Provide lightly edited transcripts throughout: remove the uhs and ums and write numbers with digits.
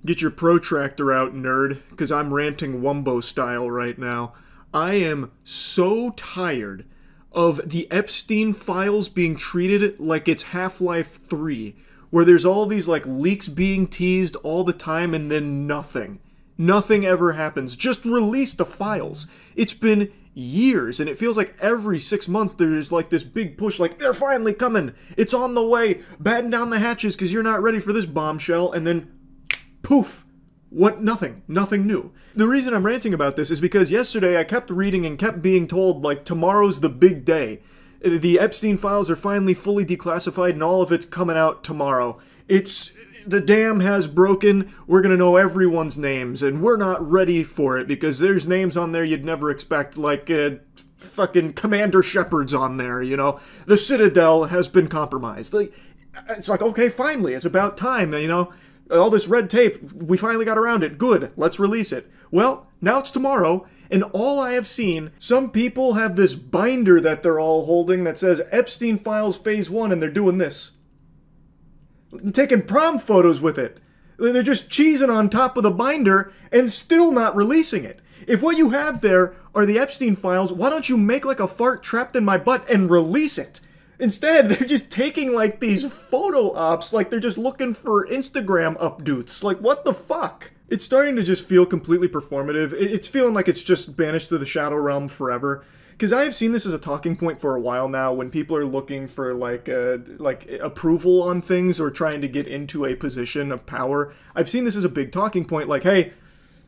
Get your protractor out, nerd, because I'm ranting Wumbo style right now. I am so tired of the Epstein Files being treated like it's Half-Life 3, where there's all these, like, leaks being teased all the time and then nothing. Nothing ever happens. Just release the files. It's been years, and it feels like every 6 months there's, like, this big push, like, they're finally coming! It's on the way! Batten down the hatches because you're not ready for this bombshell, and then poof! What? Nothing. Nothing new. The reason I'm ranting about this is because yesterday I kept reading and kept being told, like, tomorrow's the big day. The Epstein Files are finally fully declassified and all of it's coming out tomorrow. The dam has broken, we're gonna know everyone's names, and we're not ready for it because there's names on there you'd never expect, like, fucking Commander Shepard's on there, you know? The Citadel has been compromised. Like, it's like, okay, finally, it's about time, you know? All this red tape, we finally got around it. Good, let's release it. Well, now it's tomorrow, and all I have seen, some people have this binder that they're all holding that says Epstein Files Phase 1, and they're doing this. They're taking prom photos with it. They're just cheesing on top of the binder and still not releasing it. If what you have there are the Epstein Files, why don't you make like a fart trapped in my butt and release it? Instead, they're just taking, like, these photo ops, like they're just looking for Instagram updates. Like, what the fuck? It's starting to just feel completely performative. It's feeling like it's just banished to the shadow realm forever. Because I have seen this as a talking point for a while now when people are looking for, like approval on things or trying to get into a position of power. I've seen this as a big talking point, like, hey,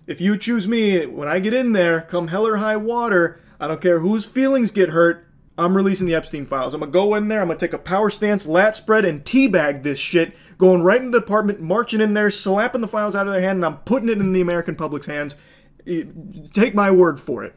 if you choose me, when I get in there, come hell or high water, I don't care whose feelings get hurt, I'm releasing the Epstein Files. I'm gonna go in there, I'm gonna take a power stance, lat spread, and teabag this shit, going right into the department, marching in there, slapping the files out of their hand, and I'm putting it in the American public's hands. Take my word for it.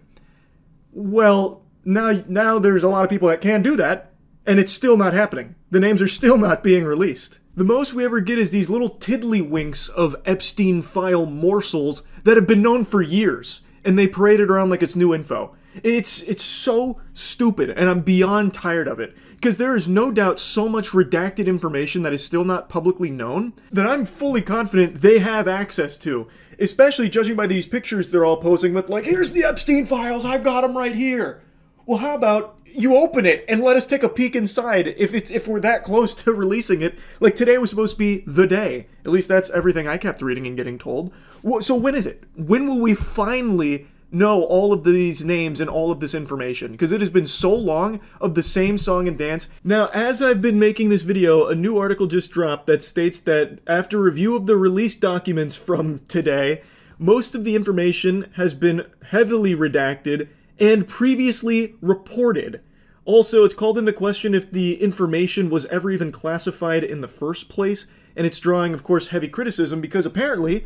Well, now there's a lot of people that can do that, and it's still not happening. The names are still not being released. The most we ever get is these little tiddlywinks of Epstein File morsels that have been known for years, and they parade it around like it's new info. It's so stupid, and I'm beyond tired of it, because there is no doubt so much redacted information that is still not publicly known that I'm fully confident they have access to, especially judging by these pictures they're all posing with, like, here's the Epstein Files, I've got them right here. Well, how about you open it and let us take a peek inside if we're that close to releasing it? Like, today was supposed to be the day. At least that's everything I kept reading and getting told. So when is it? When will we finally know all of these names and all of this information? Because it has been so long of the same song and dance. Now, as I've been making this video, a new article just dropped that states that after review of the release documents from today, most of the information has been heavily redacted and previously reported. Also, it's called into question if the information was ever even classified in the first place, and it's drawing, of course, heavy criticism because apparently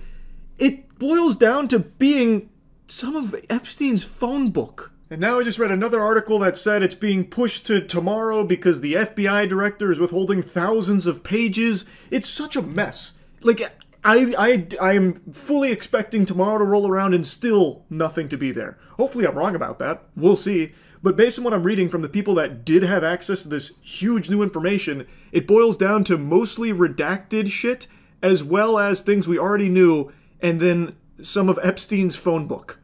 it boils down to being some of Epstein's phone book. And now I just read another article that said it's being pushed to tomorrow because the FBI director is withholding thousands of pages. It's such a mess. Like, I am fully expecting tomorrow to roll around and still nothing to be there. Hopefully I'm wrong about that. We'll see. But based on what I'm reading from the people that did have access to this huge new information, it boils down to mostly redacted shit, as well as things we already knew, and then some of Epstein's phone book.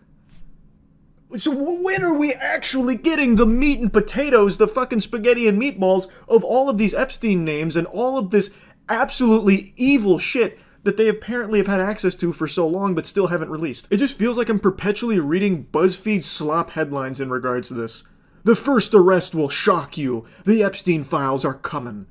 So when are we actually getting the meat and potatoes, the fucking spaghetti and meatballs of all of these Epstein names and all of this absolutely evil shit that they apparently have had access to for so long but still haven't released? It just feels like I'm perpetually reading BuzzFeed slop headlines in regards to this. The first arrest will shock you. The Epstein Files are coming.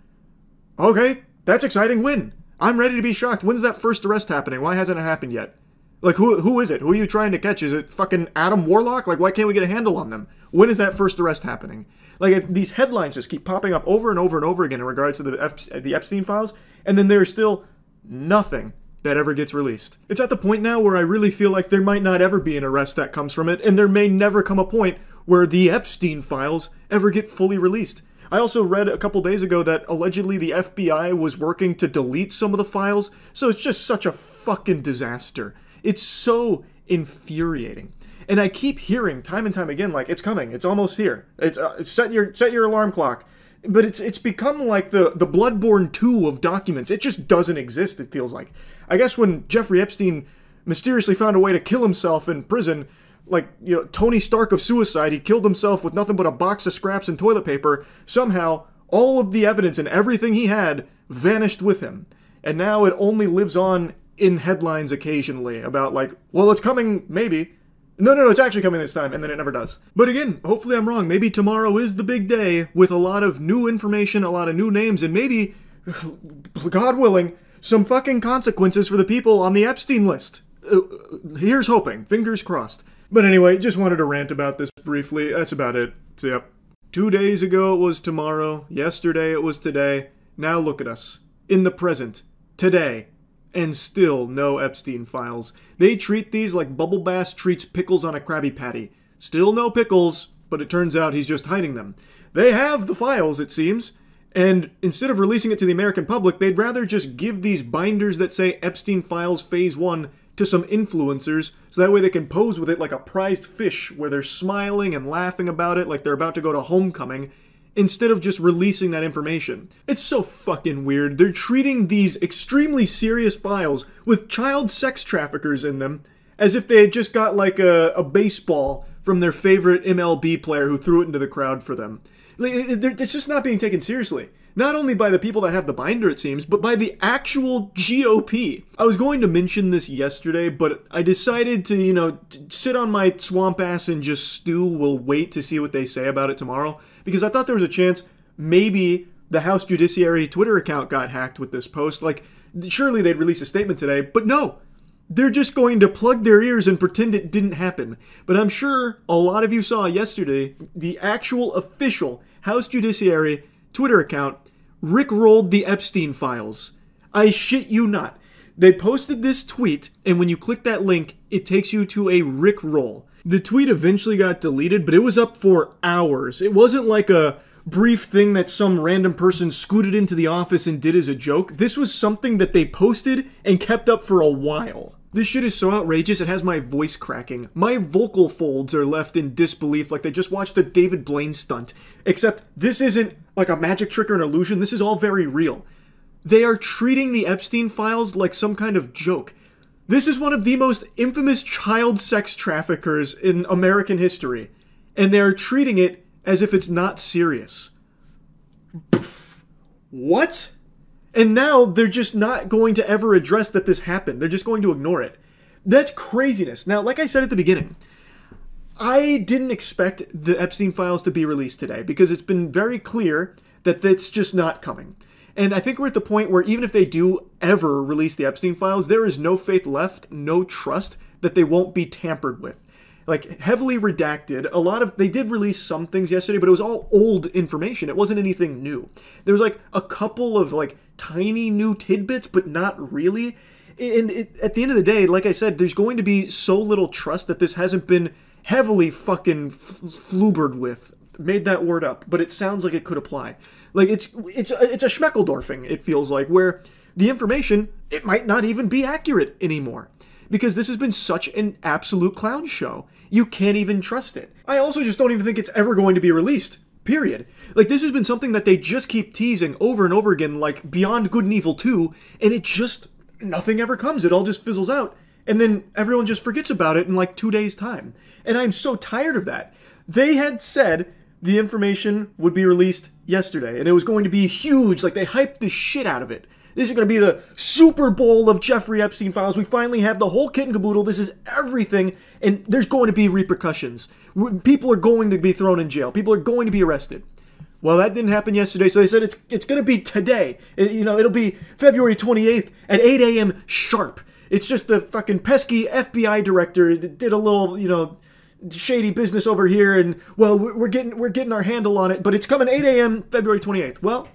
Okay, that's exciting. When? I'm ready to be shocked. When's that first arrest happening? Why hasn't it happened yet? Like, who is it? Who are you trying to catch? Is it fucking Adam Warlock? Like, why can't we get a handle on them? When is that first arrest happening? Like, if these headlines just keep popping up over and over and over again in regards to the Epstein Files, and then there's still nothing that ever gets released. It's at the point now where I really feel like there might not ever be an arrest that comes from it, and there may never come a point where the Epstein Files ever get fully released. I also read a couple days ago that allegedly the FBI was working to delete some of the files, so it's just such a fucking disaster. It's so infuriating. And I keep hearing time and time again, like, it's coming, it's almost here. It's set your alarm clock. But it's become like the Bloodborne 2 of documents. It just doesn't exist, it feels like. I guess when Jeffrey Epstein mysteriously found a way to kill himself in prison, like, you know, Tony Stark of Suicide, he killed himself with nothing but a box of scraps and toilet paper. Somehow, all of the evidence and everything he had vanished with him. And now it only lives on in headlines occasionally about, like, well, it's coming, maybe. No, it's actually coming this time, and then it never does. But again, hopefully I'm wrong. Maybe tomorrow is the big day with a lot of new information, a lot of new names, and maybe, God willing, some fucking consequences for the people on the Epstein list. Here's hoping. Fingers crossed. But anyway, just wanted to rant about this briefly. That's about it. So, yep. 2 days ago it was tomorrow. Yesterday it was today. Now look at us. In the present. Today. And still no Epstein Files. They treat these like Bubble Bass treats pickles on a Krabby Patty. Still no pickles, but it turns out he's just hiding them. They have the files, it seems. And instead of releasing it to the American public, they'd rather just give these binders that say Epstein Files Phase 1 to some influencers, so that way they can pose with it like a prized fish, where they're smiling and laughing about it like they're about to go to homecoming, instead of just releasing that information. It's so fucking weird. They're treating these extremely serious files with child sex traffickers in them as if they had just got like a baseball from their favorite MLB player who threw it into the crowd for them. It's just not being taken seriously. Not only by the people that have the binder, it seems, but by the actual GOP. I was going to mention this yesterday, but I decided to, you know, sit on my swamp ass and just stew. We'll wait to see what they say about it tomorrow, because I thought there was a chance maybe the House Judiciary Twitter account got hacked with this post. Like, surely they'd release a statement today, but no. They're just going to plug their ears and pretend it didn't happen. But I'm sure a lot of you saw yesterday the actual official House Judiciary Twitter account rickrolled the Epstein Files. I shit you not. They posted this tweet, and when you click that link, it takes you to a rickroll. The tweet eventually got deleted, but it was up for hours. It wasn't like a brief thing that some random person scooted into the office and did as a joke. This was something that they posted and kept up for a while. This shit is so outrageous, it has my voice cracking. My vocal folds are left in disbelief like they just watched a David Blaine stunt. Except this isn't like a magic trick or an illusion, this is all very real. They are treating the Epstein Files like some kind of joke. This is one of the most infamous child sex traffickers in American history, and they are treating it as if it's not serious. What? And now they're just not going to ever address that this happened. They're just going to ignore it. That's craziness. Now, like I said at the beginning, I didn't expect the Epstein Files to be released today because it's been very clear that that's just not coming. And I think we're at the point where even if they do ever release the Epstein Files, there is no faith left, no trust that they won't be tampered with. Like, heavily redacted. They did release some things yesterday, but it was all old information. It wasn't anything new. There was like a couple of like tiny new tidbits, but not really. And at the end of the day, like I said, there's going to be so little trust that this hasn't been heavily fucking flubered with. Made that word up, but it sounds like it could apply. Like, it's a Schmeckeldorfing, it feels like, where the information, it might not even be accurate anymore. Because this has been such an absolute clown show. You can't even trust it. I also just don't even think it's ever going to be released. Period. Like, this has been something that they just keep teasing over and over again, like Beyond Good and Evil 2, and it just, nothing ever comes. It all just fizzles out. And then everyone just forgets about it in like 2 days' time. And I'm so tired of that. They had said the information would be released yesterday, and it was going to be huge. Like, they hyped the shit out of it. This is going to be the Super Bowl of Jeffrey Epstein Files. We finally have the whole kit and caboodle. This is everything, and there's going to be repercussions. People are going to be thrown in jail. People are going to be arrested. Well, that didn't happen yesterday, so they said it's going to be today. It'll be February 28th at 8 a.m. sharp. It's just the fucking pesky FBI director did a little, shady business over here, and, well, we're getting our handle on it, but it's coming 8 a.m. February 28th. Well,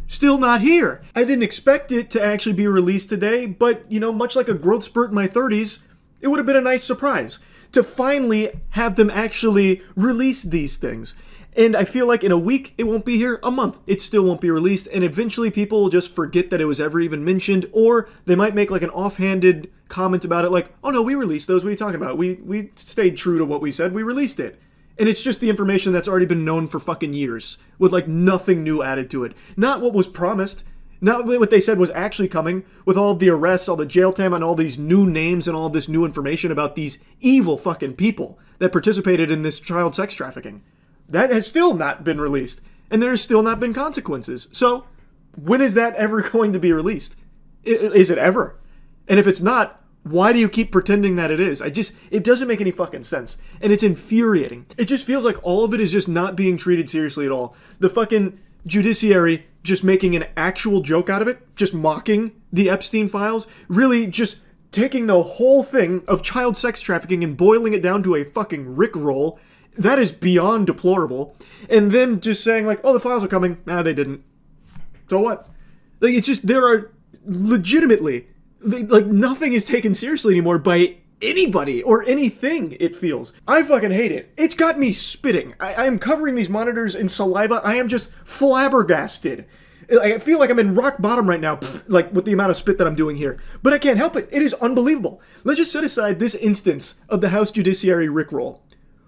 still not here. I didn't expect it to actually be released today, but, much like a growth spurt in my 30s, it would have been a nice surprise to finally have them actually release these things. And I feel like in a week, it won't be here. A month, it still won't be released. And eventually people will just forget that it was ever even mentioned, or they might make like an offhanded comment about it like, oh no, we released those. What are you talking about? We stayed true to what we said. We released it. And it's just the information that's already been known for fucking years, with like nothing new added to it. Not what was promised. Not what they said was actually coming, with all the arrests, all the jail time, and all these new names and all this new information about these evil fucking people that participated in this child sex trafficking. That has still not been released, and there's still not been consequences. So, when is that ever going to be released? Is it ever? And if it's not, why do you keep pretending that it is? It doesn't make any fucking sense. And it's infuriating. It just feels like all of it is just not being treated seriously at all. The fucking judiciary just making an actual joke out of it, just mocking the Epstein Files, really just taking the whole thing of child sex trafficking and boiling it down to a fucking rickroll. That is beyond deplorable. And then just saying like, oh, the files are coming. Nah, they didn't. So what? Like, it's just, there are legitimately, like, nothing is taken seriously anymore by anybody or anything, it feels. I fucking hate it. It's got me spitting. I am covering these monitors in saliva. I am just flabbergasted. I feel like I'm in rock bottom right now, like with the amount of spit that I'm doing here. But I can't help it. It is unbelievable. Let's just set aside this instance of the House Judiciary rickroll.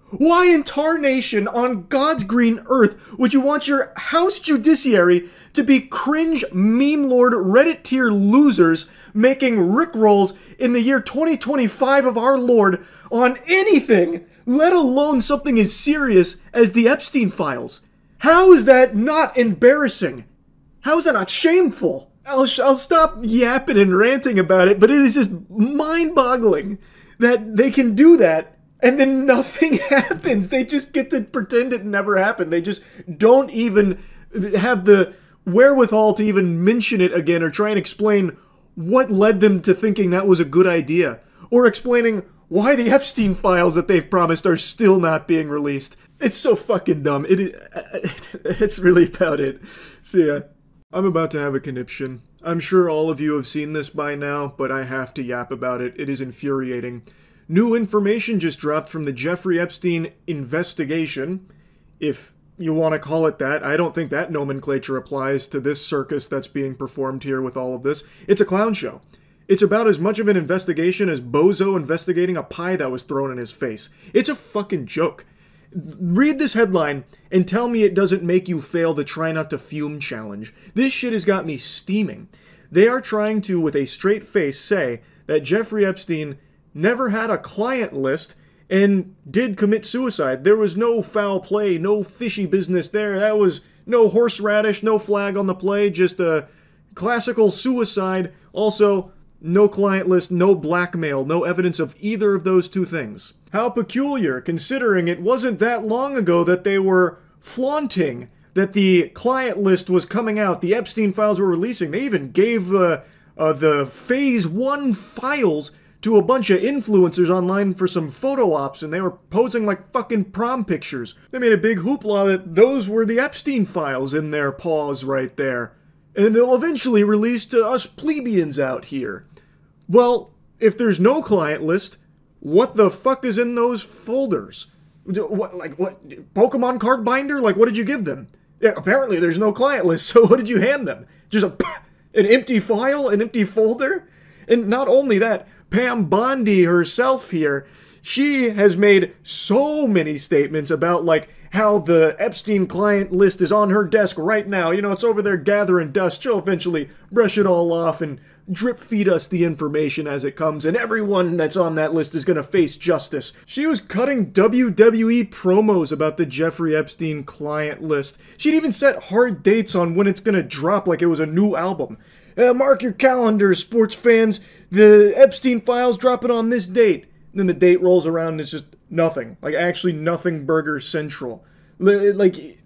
Why in tarnation on God's green earth would you want your House Judiciary to be cringe, meme lord, Reddit tier losers making rickrolls in the year 2025 of our Lord on anything, let alone something as serious as the Epstein Files? How is that not embarrassing? How is that not shameful? I'll stop yapping and ranting about it, but it is just mind-boggling that they can do that and then nothing happens. They just get to pretend it never happened. They just don't even have the wherewithal to even mention it again or try and explain what led them to thinking that was a good idea, or explaining why the Epstein Files that they've promised are still not being released. It's so fucking dumb. It's really about it. See ya. I'm about to have a conniption. I'm sure all of you have seen this by now, but I have to yap about it. It is infuriating. New information just dropped from the Jeffrey Epstein investigation, if you want to call it that. I don't think that nomenclature applies to this circus that's being performed here with all of this. It's a clown show. It's about as much of an investigation as Bozo investigating a pie that was thrown in his face. It's a fucking joke. Read this headline and tell me it doesn't make you fail the try not to fume challenge. This shit has got me steaming. They are trying to, with a straight face, say that Jeffrey Epstein never had a client list and did commit suicide. There was no foul play, no fishy business there. That was no horseradish, no flag on the play, just a classical suicide. Also, no client list, no blackmail, no evidence of either of those two things. How peculiar, considering it wasn't that long ago that they were flaunting that the client list was coming out, the Epstein Files were releasing. They even gave the Phase 1 files to a bunch of influencers online for some photo ops, and they were posing like fucking prom pictures. They made a big hoopla that those were the Epstein Files in their paws right there. And they'll eventually release to us plebeians out here. Well, if there's no client list, what the fuck is in those folders? What, Pokemon card binder? Like, what did you give them? Yeah, apparently there's no client list, so what did you hand them? Just an empty file? An empty folder? And not only that, Pam Bondi herself here, she has made so many statements about, like, how the Epstein client list is on her desk right now. You know, it's over there gathering dust. She'll eventually brush it all off and drip feed us the information as it comes, and everyone that's on that list is gonna face justice. She was cutting WWE promos about the Jeffrey Epstein client list. She'd even set hard dates on when it's gonna drop like it was a new album. Mark your calendar, sports fans. The Epstein Files dropping on this date. And then the date rolls around and it's just nothing. Like, actually nothing Burger Central. Like,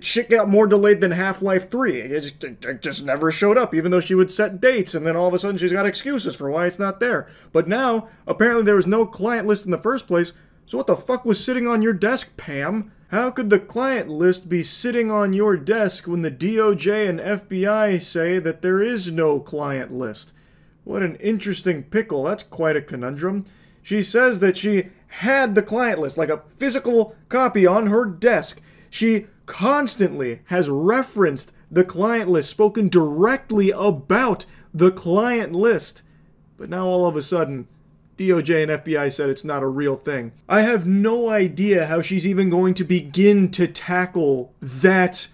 shit got more delayed than Half-Life 3. It just never showed up, even though she would set dates, and then all of a sudden she's got excuses for why it's not there. But now, apparently there was no client list in the first place, so what the fuck was sitting on your desk, Pam? How could the client list be sitting on your desk when the DOJ and FBI say that there is no client list? What an interesting pickle. That's quite a conundrum. She says that she had the client list, like a physical copy on her desk. She constantly has referenced the client list, spoken directly about the client list. But now all of a sudden, DOJ and FBI said it's not a real thing. I have no idea how she's even going to begin to tackle that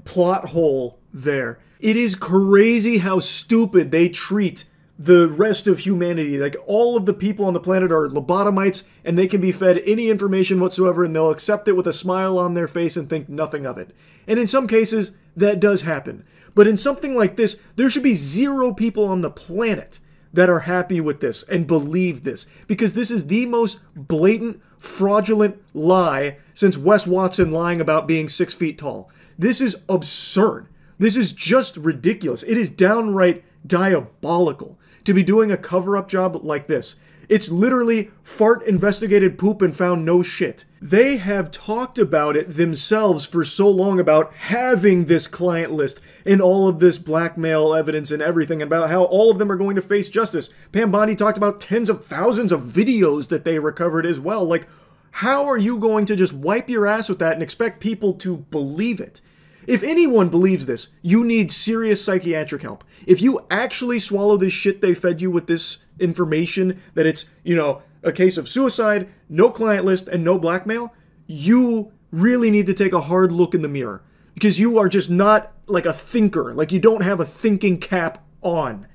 plot hole there. It is crazy how stupid they treat the rest of humanity. Like, all of the people on the planet are lobotomites, and they can be fed any information whatsoever, and they'll accept it with a smile on their face and think nothing of it. And in some cases, that does happen. But in something like this, there should be 0 people on the planet that are happy with this and believe this, because this is the most blatant, fraudulent lie since Wes Watson lying about being 6 feet tall. This is absurd. This is just ridiculous. It is downright diabolical to be doing a cover-up job like this. It's literally fart investigated poop and found no shit. They have talked about it themselves for so long about having this client list and all of this blackmail evidence and everything, about how all of them are going to face justice. Pam Bondi talked about tens of thousands of videos that they recovered as well. Like, how are you going to just wipe your ass with that and expect people to believe it? If anyone believes this, you need serious psychiatric help. If you actually swallow this shit they fed you with this information, that it's, you know, a case of suicide, no client list, and no blackmail, you really need to take a hard look in the mirror. Because you are just not like a thinker. Like, you don't have a thinking cap on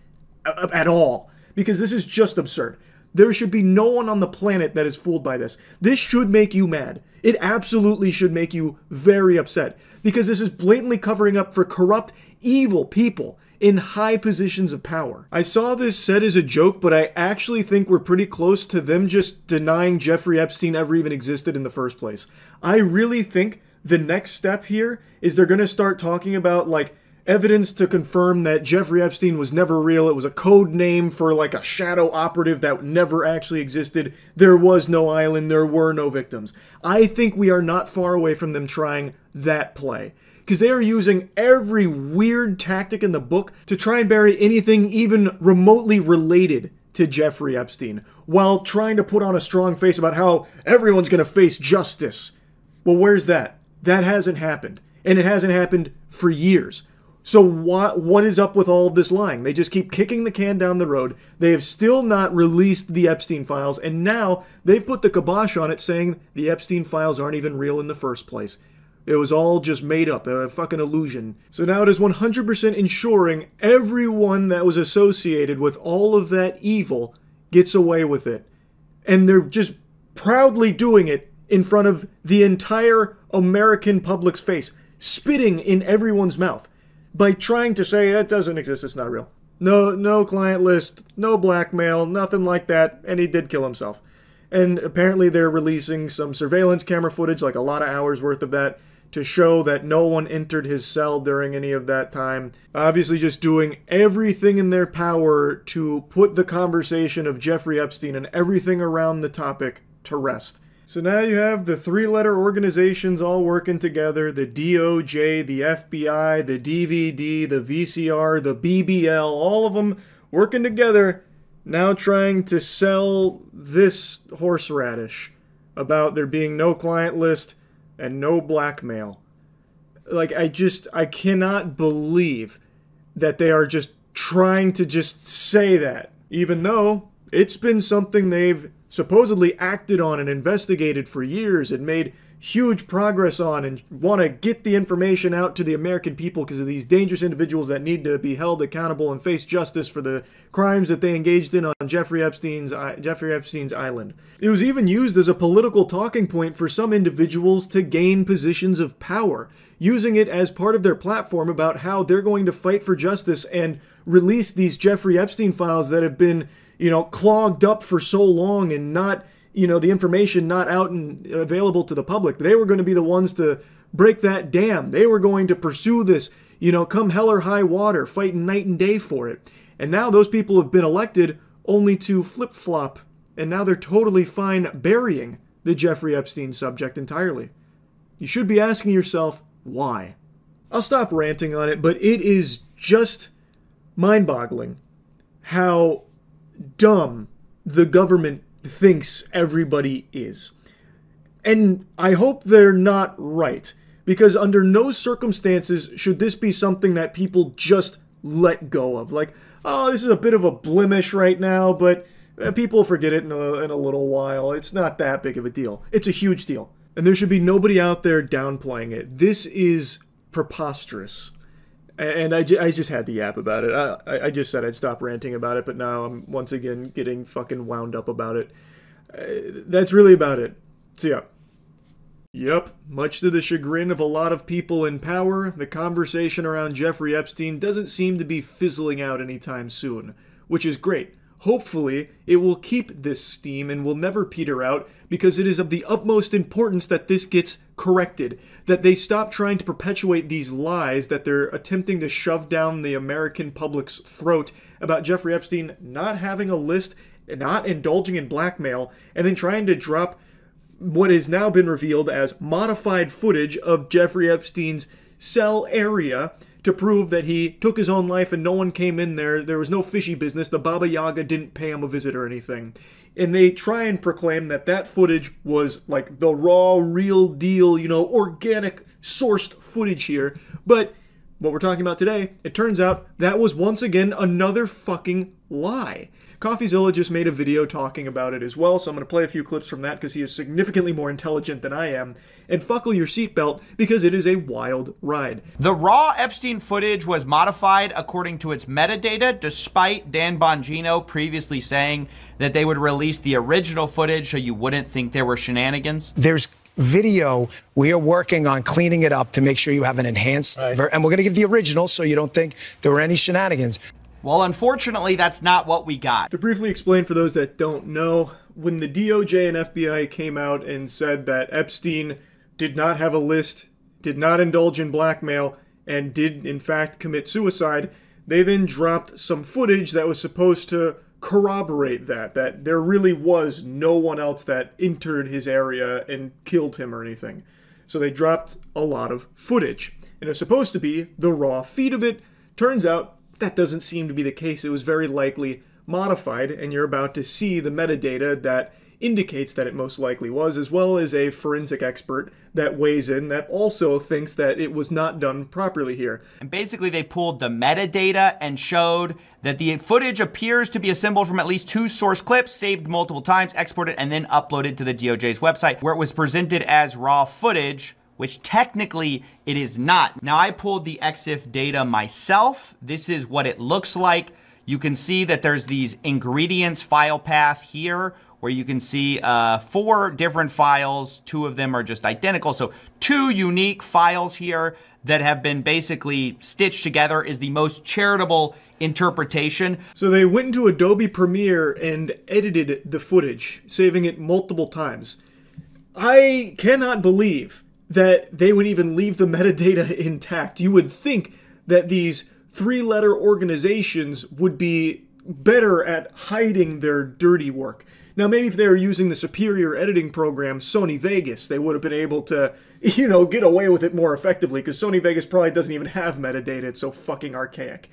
at all. Because this is just absurd. There should be no one on the planet that is fooled by this. This should make you mad. It absolutely should make you very upset. Because this is blatantly covering up for corrupt, evil people in high positions of power. I saw this said as a joke, but I actually think we're pretty close to them just denying Jeffrey Epstein ever even existed in the first place. I really think the next step here is they're going to start talking about, like, evidence to confirm that Jeffrey Epstein was never real. It was a code name for, like, a shadow operative that never actually existed. There was no island. There were no victims. I think we are not far away from them trying that play, because they are using every weird tactic in the book to try and bury anything even remotely related to Jeffrey Epstein, while trying to put on a strong face about how everyone's going to face justice. Well, where's that? That hasn't happened. And it hasn't happened for years. So what is up with all of this lying? They just keep kicking the can down the road. They have still not released the Epstein Files, and now they've put the kibosh on it, saying the Epstein Files aren't even real in the first place. It was all just made up, a fucking illusion. So now it is 100% ensuring everyone that was associated with all of that evil gets away with it. And they're just proudly doing it in front of the entire American public's face, spitting in everyone's mouth by trying to say it doesn't exist, it's not real. No client list, no blackmail, nothing like that, and he did kill himself. And apparently they're releasing some surveillance camera footage, like a lot of hours worth of that, to show that no one entered his cell during any of that time. Obviously just doing everything in their power to put the conversation of Jeffrey Epstein and everything around the topic to rest. So now you have the 3-letter organizations all working together, the DOJ, the FBI, the DVD, the VCR, the BBL, all of them working together, now trying to sell this horseradish about there being no client list and no blackmail. Like, I cannot believe that they are just trying to just say that, even though it's been something they've supposedly acted on and investigated for years and made huge progress on, and want to get the information out to the American people because of these dangerous individuals that need to be held accountable and face justice for the crimes that they engaged in on Jeffrey Epstein's island. It was even used as a political talking point for some individuals to gain positions of power, using it as part of their platform about how they're going to fight for justice and release these Jeffrey Epstein files that have been, clogged up for so long and not, the information not out and available to the public. They were going to be the ones to break that dam. They were going to pursue this, come hell or high water, fighting night and day for it. And now those people have been elected only to flip-flop, and now they're totally fine burying the Jeffrey Epstein subject entirely. You should be asking yourself, why? I'll stop ranting on it, but it is just mind-boggling how dumb the government thinks everybody is. And I hope they're not right, because under no circumstances should this be something that people just let go of. Like, oh, this is a bit of a blemish right now, but people forget it in a little while. It's not that big of a deal. It's a huge deal. And there should be nobody out there downplaying it. This is preposterous. And I just had to yap about it. I just said I'd stop ranting about it, but now I'm once again getting fucking wound up about it. That's really about it. So yeah. Yep, much to the chagrin of a lot of people in power, the conversation around Jeffrey Epstein doesn't seem to be fizzling out anytime soon, which is great. Hopefully, it will keep this steam and will never peter out, because it is of the utmost importance that this gets corrected, that they stop trying to perpetuate these lies that they're attempting to shove down the American public's throat about Jeffrey Epstein not having a list, not indulging in blackmail, and then trying to drop what has now been revealed as modified footage of Jeffrey Epstein's cell area to prove that he took his own life and no one came in there. There was no fishy business. The Baba Yaga didn't pay him a visit or anything. And they try and proclaim that that footage was like the raw, real deal, you know, organic, sourced footage here. But what we're talking about today, it turns out that was once again another fucking lie. CoffeeZilla just made a video talking about it as well, so I'm going to play a few clips from that because he is significantly more intelligent than I am. And buckle your seatbelt because it is a wild ride. The raw Epstein footage was modified according to its metadata, despite Dan Bongino previously saying that they would release the original footage so you wouldn't think there were shenanigans. There's video. We are working on cleaning it up to make sure you have an enhanced, and we're going to give the original so you don't think there were any shenanigans. Well, unfortunately, that's not what we got. To briefly explain for those that don't know, when the DOJ and FBI came out and said that Epstein did not have a list, did not indulge in blackmail, and did in fact commit suicide, they then dropped some footage that was supposed to corroborate that there really was no one else that entered his area and killed him or anything. So they dropped a lot of footage. And it was supposed to be the raw feed of it. Turns out that doesn't seem to be the case. It was very likely modified, and you're about to see the metadata that indicates that it most likely was, as well as a forensic expert that weighs in that also thinks that it was not done properly here. And basically they pulled the metadata and showed that the footage appears to be assembled from at least 2 source clips, saved multiple times, exported, and then uploaded to the DOJ's website, where it was presented as raw footage, which technically it is not. Now, I pulled the EXIF data myself. This is what it looks like. You can see that there's these ingredients file path here where you can see 4 different files. 2 of them are just identical. So 2 unique files here that have been basically stitched together is the most charitable interpretation. So they went into Adobe Premiere and edited the footage, saving it multiple times. I cannot believe that they would even leave the metadata intact. You would think that these 3-letter organizations would be better at hiding their dirty work. Now, maybe if they were using the superior editing program, Sony Vegas, they would have been able to, you know, get away with it more effectively, because Sony Vegas probably doesn't even have metadata. It's so fucking archaic.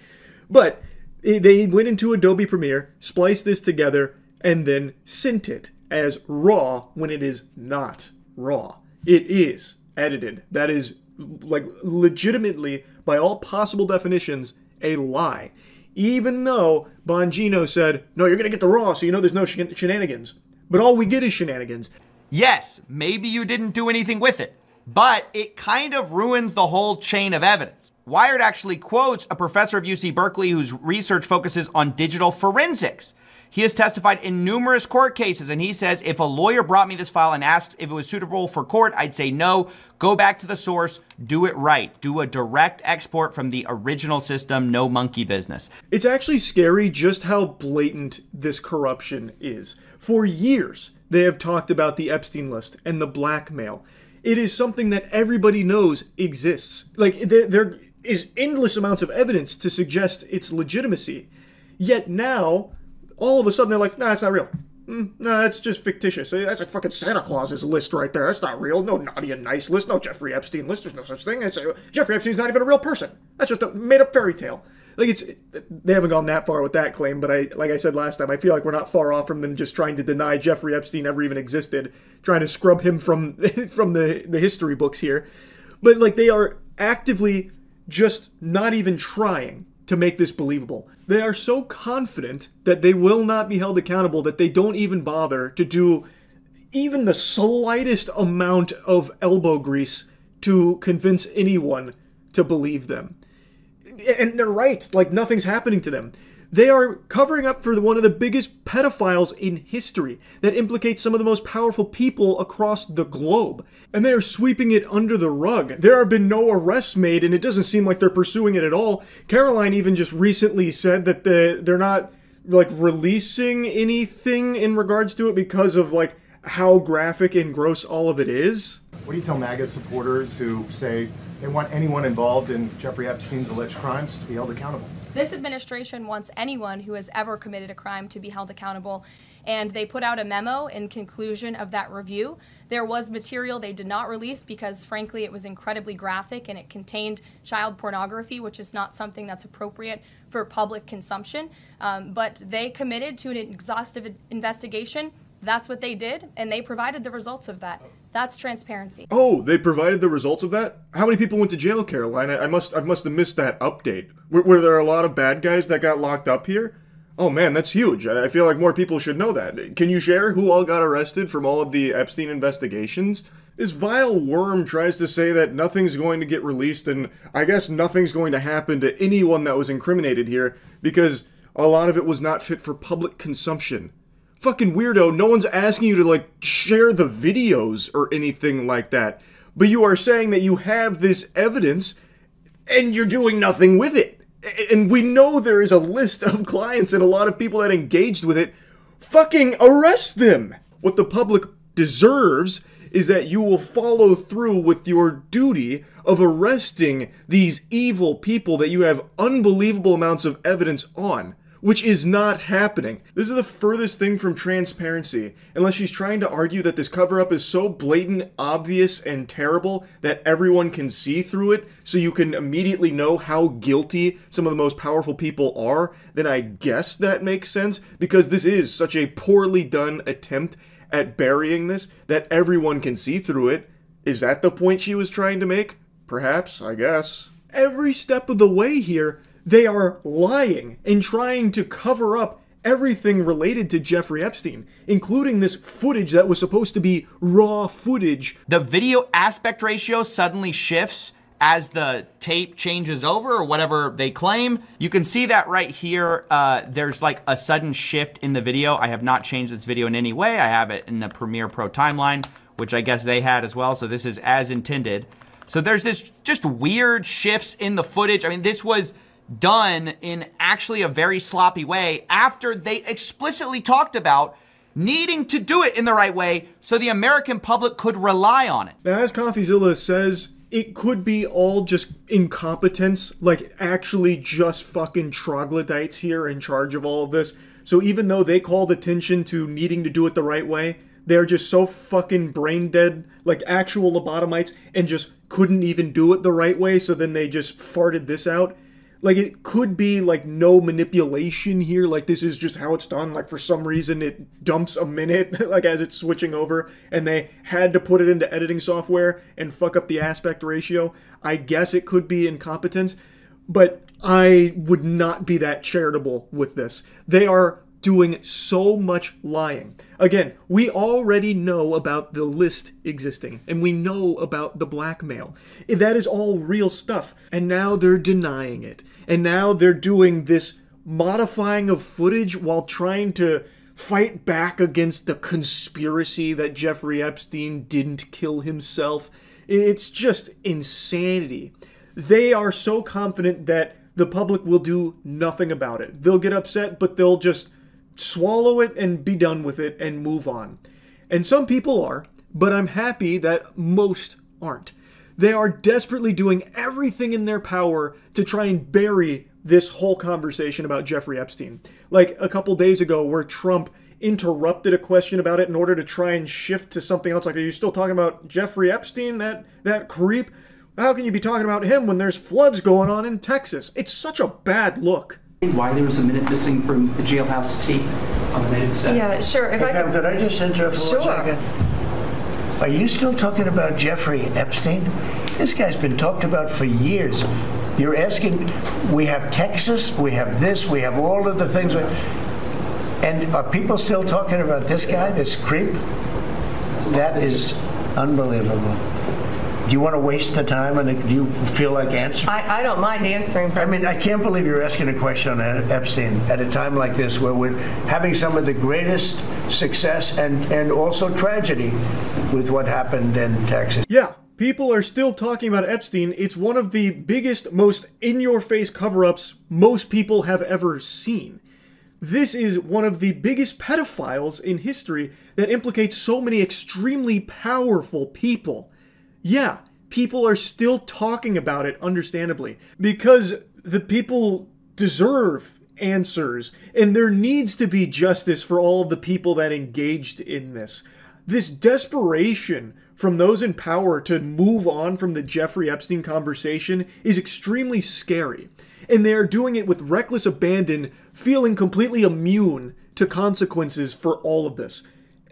But they went into Adobe Premiere, spliced this together, and then sent it as raw when it is not raw. It is edited. That is, like, legitimately, by all possible definitions, a lie. Even though Bongino said, no, you're going to get the raw, so you know there's no shenanigans. But all we get is shenanigans. Yes, maybe you didn't do anything with it, but it kind of ruins the whole chain of evidence. Wired actually quotes a professor of UC Berkeley whose research focuses on digital forensics. He has testified in numerous court cases, and he says, if a lawyer brought me this file and asks if it was suitable for court, I'd say no, go back to the source, do it right. Do a direct export from the original system, no monkey business. It's actually scary just how blatant this corruption is. For years, they have talked about the Epstein list and the blackmail. It is something that everybody knows exists. Like, there is endless amounts of evidence to suggest its legitimacy. Yet now, all of a sudden, they're like, nah, it's not real. No, that's just fictitious. That's like fucking Santa Claus's list right there. That's not real. No naughty and nice list. No Jeffrey Epstein list. There's no such thing. Jeffrey Epstein's not even a real person. That's just a made-up fairy tale. Like, they haven't gone that far with that claim, but like I said last time, I feel like we're not far off from them just trying to deny Jeffrey Epstein ever even existed, trying to scrub him from the history books here. But, like, they are actively just not even trying to make this believable. They are so confident that they will not be held accountable that they don't even bother to do even the slightest amount of elbow grease to convince anyone to believe them. And they're right, like nothing's happening to them. They are covering up for one of the biggest pedophiles in history that implicates some of the most powerful people across the globe. And they are sweeping it under the rug. There have been no arrests made, and it doesn't seem like they're pursuing it at all. Caroline even just recently said that they're not, like, releasing anything in regards to it because of, like, how graphic and gross all of it is. What do you tell MAGA supporters who say they want anyone involved in Jeffrey Epstein's alleged crimes to be held accountable? This administration wants anyone who has ever committed a crime to be held accountable, and they put out a memo in conclusion of that review. There was material they did not release because, frankly, it was incredibly graphic and it contained child pornography, which is not something that's appropriate for public consumption. But they committed to an exhaustive investigation. That's what they did, and they provided the results of that. That's transparency. Oh, they provided the results of that? How many people went to jail, Caroline? I must have missed that update. Were there a lot of bad guys that got locked up here? Oh man, that's huge. I feel like more people should know that. Can you share who all got arrested from all of the Epstein investigations? This vile worm tries to say that nothing's going to get released, and I guess nothing's going to happen to anyone that was incriminated here because a lot of it was not fit for public consumption. Fucking weirdo, no one's asking you to, like, share the videos or anything like that. But you are saying that you have this evidence and you're doing nothing with it. And we know there is a list of clients and a lot of people that engaged with it. Fucking arrest them! What the public deserves is that you will follow through with your duty of arresting these evil people that you have unbelievable amounts of evidence on. Which is not happening. This is the furthest thing from transparency, unless she's trying to argue that this cover-up is so blatant, obvious, and terrible that everyone can see through it, so you can immediately know how guilty some of the most powerful people are, then I guess that makes sense, because this is such a poorly done attempt at burying this that everyone can see through it. Is that the point she was trying to make? Perhaps, I guess. Every step of the way here, they are lying and trying to cover up everything related to Jeffrey Epstein, including this footage that was supposed to be raw footage. The video aspect ratio suddenly shifts as the tape changes over, or whatever they claim. You can see that right here. There's like a sudden shift in the video. I have not changed this video in any way. I have it in the Premiere Pro timeline, which I guess they had as well. So this is as intended. So there's this just weird shifts in the footage. I mean, this was done in actually a very sloppy way after they explicitly talked about needing to do it in the right way so the American public could rely on it. Now, as CoffeeZilla says, it could be all just incompetence, like actually just fucking troglodytes here in charge of all of this. So even though they called attention to needing to do it the right way, they're just so fucking brain dead, like actual lobotomites, and just couldn't even do it the right way, so then they just farted this out. Like, it could be, like, no manipulation here, like, this is just how it's done, like, for some reason it dumps a minute, like, as it's switching over, and they had to put it into editing software and fuck up the aspect ratio. I guess it could be incompetence, but I would not be that charitable with this. They are doing so much lying. Again, we already know about the list existing, and we know about the blackmail. That is all real stuff, and now they're denying it. And now they're doing this modifying of footage while trying to fight back against the conspiracy that Jeffrey Epstein didn't kill himself. It's just insanity. They are so confident that the public will do nothing about it. They'll get upset, but they'll just swallow it and be done with it and move on. And some people are, but I'm happy that most aren't. They are desperately doing everything in their power to try and bury this whole conversation about Jeffrey Epstein. Like a couple days ago where Trump interrupted a question about it in order to try and shift to something else. Like, are you still talking about Jeffrey Epstein, that creep? How can you be talking about him when there's floods going on in Texas? It's such a bad look. Why there was a minute missing from the jailhouse tape on the native set? Yeah, sure. If Hey, could I just interrupt for 1 second? Are you still talking about Jeffrey Epstein? This guy's been talked about for years. You're asking, we have Texas, we have this, we have all of the things. And are people still talking about this guy, this creep? That is unbelievable. Do you want to waste the time, and do you feel like answering? I don't mind answering. I mean, I can't believe you're asking a question on Epstein at a time like this, where we're having some of the greatest success and also tragedy with what happened in Texas. Yeah, people are still talking about Epstein. It's one of the biggest, most in-your-face cover-ups most people have ever seen. This is one of the biggest pedophiles in history that implicates so many extremely powerful people. Yeah, people are still talking about it, understandably, because the people deserve answers, and there needs to be justice for all of the people that engaged in this. This desperation from those in power to move on from the Jeffrey Epstein conversation is extremely scary, and they are doing it with reckless abandon, feeling completely immune to consequences for all of this.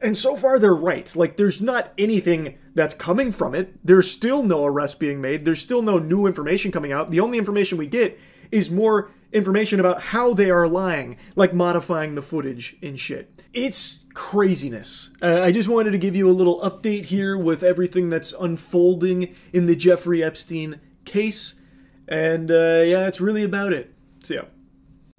And so far they're right. Like, there's not anything that's coming from it. There's still no arrest being made. There's still no new information coming out. The only information we get is more information about how they are lying, like modifying the footage and shit. It's craziness. I just wanted to give you a little update here with everything that's unfolding in the Jeffrey Epstein case. And yeah, that's really about it. So yeah.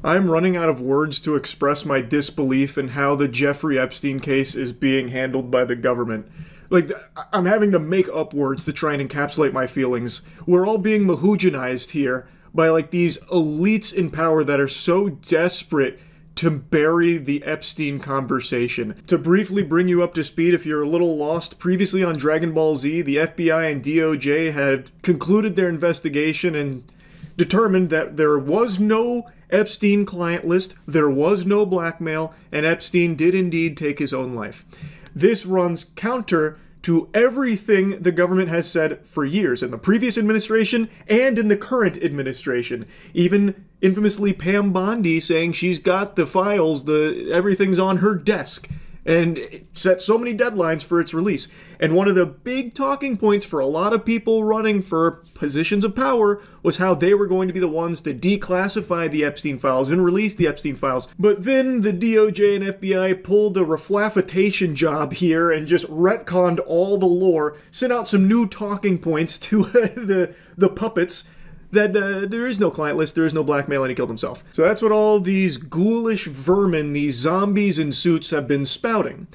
I'm running out of words to express my disbelief in how the Jeffrey Epstein case is being handled by the government. Like, I'm having to make up words to try and encapsulate my feelings. We're all being mahoujanized here by, like, these elites in power that are so desperate to bury the Epstein conversation. To briefly bring you up to speed, if you're a little lost, previously on Dragon Ball Z, the FBI and DOJ had concluded their investigation and determined that there was no Epstein client list, there was no blackmail, and Epstein did indeed take his own life. This runs counter to everything the government has said for years, in the previous administration and in the current administration. Even infamously Pam Bondi saying she's got the files, everything's on her desk, and it set so many deadlines for its release. And one of the big talking points for a lot of people running for positions of power was how they were going to be the ones to declassify the Epstein Files and release the Epstein Files. But then the DOJ and FBI pulled a reflafitation job here and just retconned all the lore, sent out some new talking points to the puppets, that there is no client list, there is no blackmail, and he killed himself. So that's what all these ghoulish vermin, these zombies in suits, have been spouting.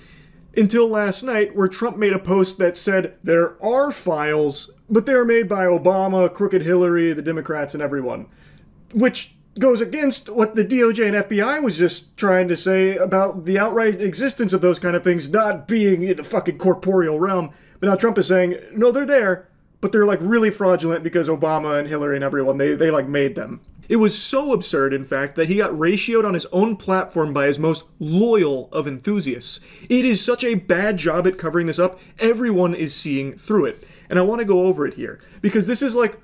Until last night, where Trump made a post that said, there are files, but they're made by Obama, Crooked Hillary, the Democrats, and everyone. Which goes against what the DOJ and FBI was just trying to say about the outright existence of those kind of things not being in the fucking corporeal realm. But now Trump is saying, no, they're there, but they're, like, really fraudulent because Obama and Hillary and everyone, they like, made them. It was so absurd, in fact, that he got ratioed on his own platform by his most loyal of enthusiasts. It is such a bad job at covering this up, everyone is seeing through it. And I want to go over it here, because this is, like,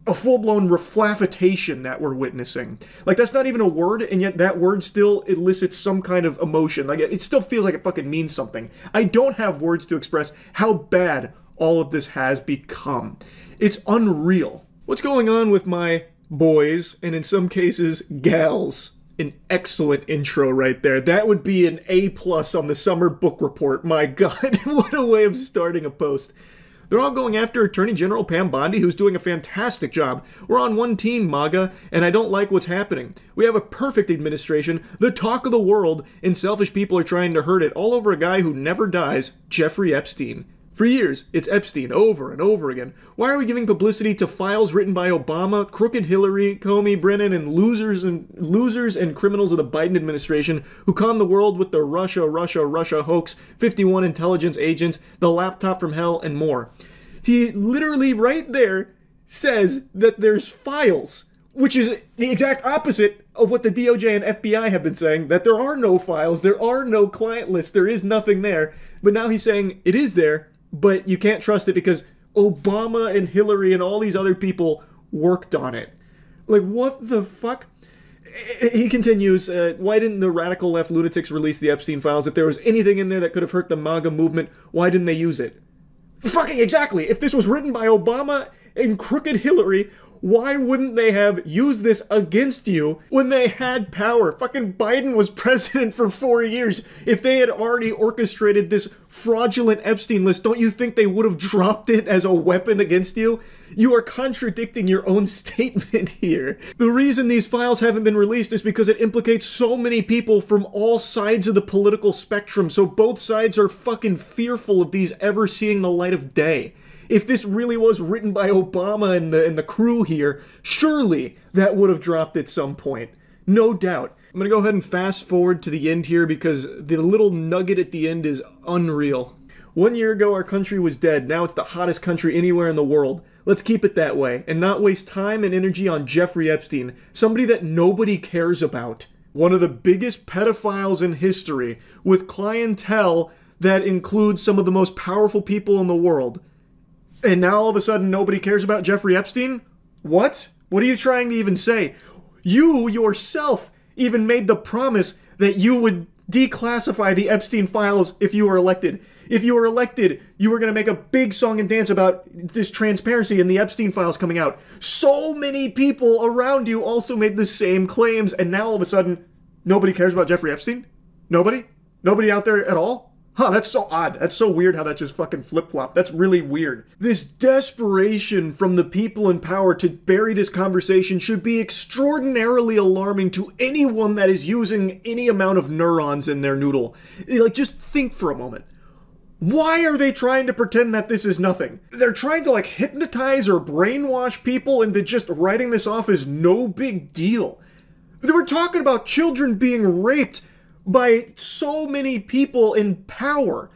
a full-blown reflafitation that we're witnessing. Like, that's not even a word, and yet that word still elicits some kind of emotion. Like, it still feels like it fucking means something. I don't have words to express how bad all of this has become. It's unreal. What's going on with my boys, and in some cases, gals? An excellent intro right there. That would be an A+ on the summer book report. My God, what a way of starting a post. They're all going after Attorney General Pam Bondi, who's doing a fantastic job. We're on one team, MAGA, and I don't like what's happening. We have a perfect administration, the talk of the world, and selfish people are trying to hurt it all over a guy who never dies, Jeffrey Epstein. For years, it's Epstein over and over again. Why are we giving publicity to files written by Obama, Crooked Hillary, Comey, Brennan, and losers and criminals of the Biden administration who conned the world with the Russia hoax, 51 intelligence agents, the laptop from hell, and more? He literally right there says that there's files, which is the exact opposite of what the DOJ and FBI have been saying, that there are no files, there are no client lists, there is nothing there. But now he's saying it is there, but you can't trust it because Obama and Hillary and all these other people worked on it. Like, what the fuck? He continues, why didn't the radical left lunatics release the Epstein Files? If there was anything in there that could have hurt the MAGA movement, why didn't they use it? Fucking exactly! If this was written by Obama and Crooked Hillary, Why wouldn't they have used this against you when they had power? Fucking Biden was president for 4 years. If they had already orchestrated this fraudulent Epstein list, don't you think they would have dropped it as a weapon against you? You are contradicting your own statement here. The reason these files haven't been released is because it implicates so many people from all sides of the political spectrum, so both sides are fucking fearful of these ever seeing the light of day. If this really was written by Obama and the crew here, surely that would have dropped at some point. No doubt. I'm going to go ahead and fast forward to the end here because the little nugget at the end is unreal. 1 year ago, our country was dead. Now it's the hottest country anywhere in the world. Let's keep it that way and not waste time and energy on Jeffrey Epstein, somebody that nobody cares about. One of the biggest pedophiles in history, with clientele that includes some of the most powerful people in the world. And now all of a sudden nobody cares about Jeffrey Epstein? What? What are you trying to even say? You yourself even made the promise that you would declassify the Epstein Files if you were elected. If you were elected, you were going to make a big song and dance about this transparency and the Epstein Files coming out. So many people around you also made the same claims, and now all of a sudden, nobody cares about Jeffrey Epstein? Nobody? Nobody out there at all? Huh, that's so odd. That's so weird how that just fucking flip-flopped. That's really weird. This desperation from the people in power to bury this conversation should be extraordinarily alarming to anyone that is using any amount of neurons in their noodle. Like, just think for a moment. Why are they trying to pretend that this is nothing? They're trying to, like, hypnotize or brainwash people into just writing this off as no big deal. They were talking about children being raped by so many people in power.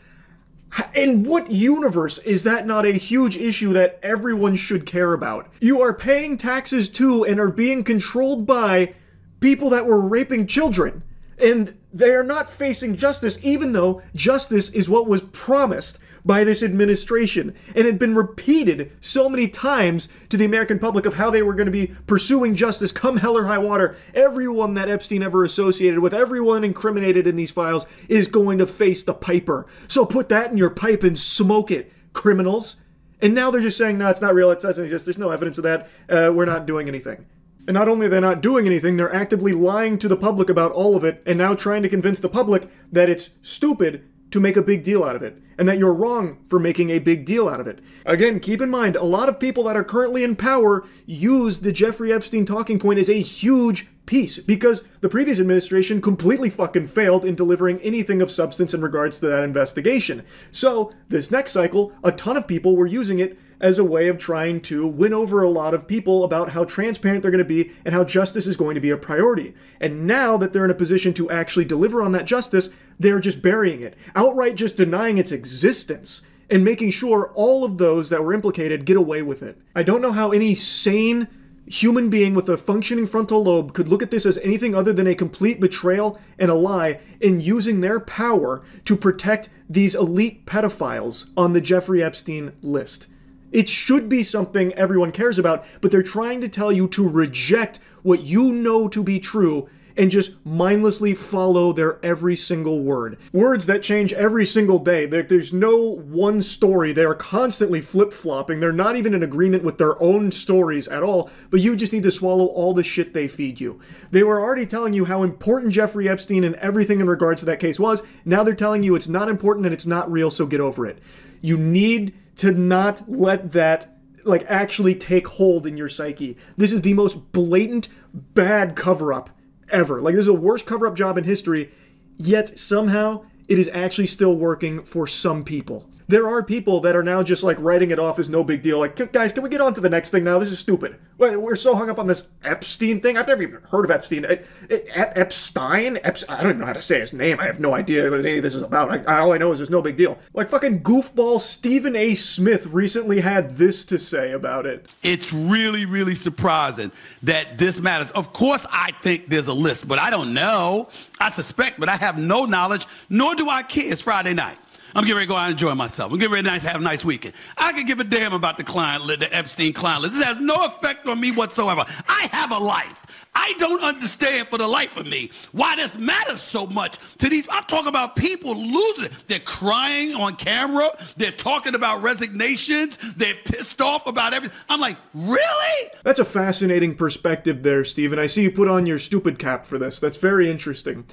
In what universe is that not a huge issue that everyone should care about? You are paying taxes to and are being controlled by people that were raping children. And they are not facing justice, even though justice is what was promised by this administration and had been repeated so many times to the American public of how they were going to be pursuing justice come hell or high water. Everyone that Epstein ever associated with, everyone incriminated in these files is going to face the piper. So put that in your pipe and smoke it, criminals. And now they're just saying, no, it's not real, it doesn't exist, there's no evidence of that, we're not doing anything. And not only are they not doing anything, they're actively lying to the public about all of it and now trying to convince the public that it's stupid to make a big deal out of it, and that you're wrong for making a big deal out of it. Again, keep in mind, a lot of people that are currently in power use the Jeffrey Epstein talking point as a huge piece, because the previous administration completely fucking failed in delivering anything of substance in regards to that investigation. So, this next cycle, a ton of people were using it as a way of trying to win over a lot of people about how transparent they're going to be and how justice is going to be a priority. And now that they're in a position to actually deliver on that justice, they're just burying it, outright just denying its existence, and making sure all of those that were implicated get away with it. I don't know how any sane human being with a functioning frontal lobe could look at this as anything other than a complete betrayal and a lie in using their power to protect these elite pedophiles on the Jeffrey Epstein list. It should be something everyone cares about, but they're trying to tell you to reject what you know to be true and just mindlessly follow their every single word. Words that change every single day. There's no one story. They are constantly flip-flopping. They're not even in agreement with their own stories at all, but you just need to swallow all the shit they feed you. They were already telling you how important Jeffrey Epstein and everything in regards to that case was. Now they're telling you it's not important and it's not real, so get over it. You need to not let that actually take hold in your psyche. This is the most blatant, bad cover-up ever. This is the worst cover-up job in history, yet somehow it is actually still working for some people. There are people that are now just writing it off as no big deal. Guys, can we get on to the next thing now? This is stupid. We're so hung up on this Epstein thing. I've never even heard of Epstein. Epstein? I don't even know how to say his name. I have no idea what any of this is about. All I know is there's no big deal. Fucking goofball Stephen A. Smith recently had this to say about it. It's really, really surprising that this matters. Of course, I think there's a list, but I don't know. I suspect, but I have no knowledge, nor do I care. It's Friday night. I'm getting ready to go out and enjoy myself. I'm getting ready to have a nice weekend. I could give a damn about the Epstein client list. This has no effect on me whatsoever. I have a life. I don't understand for the life of me why this matters so much to these. I'm talking about people losing it. They're crying on camera. They're talking about resignations. They're pissed off about everything. I'm like, really? That's a fascinating perspective there, Stephen. I see you put on your stupid cap for this. That's very interesting.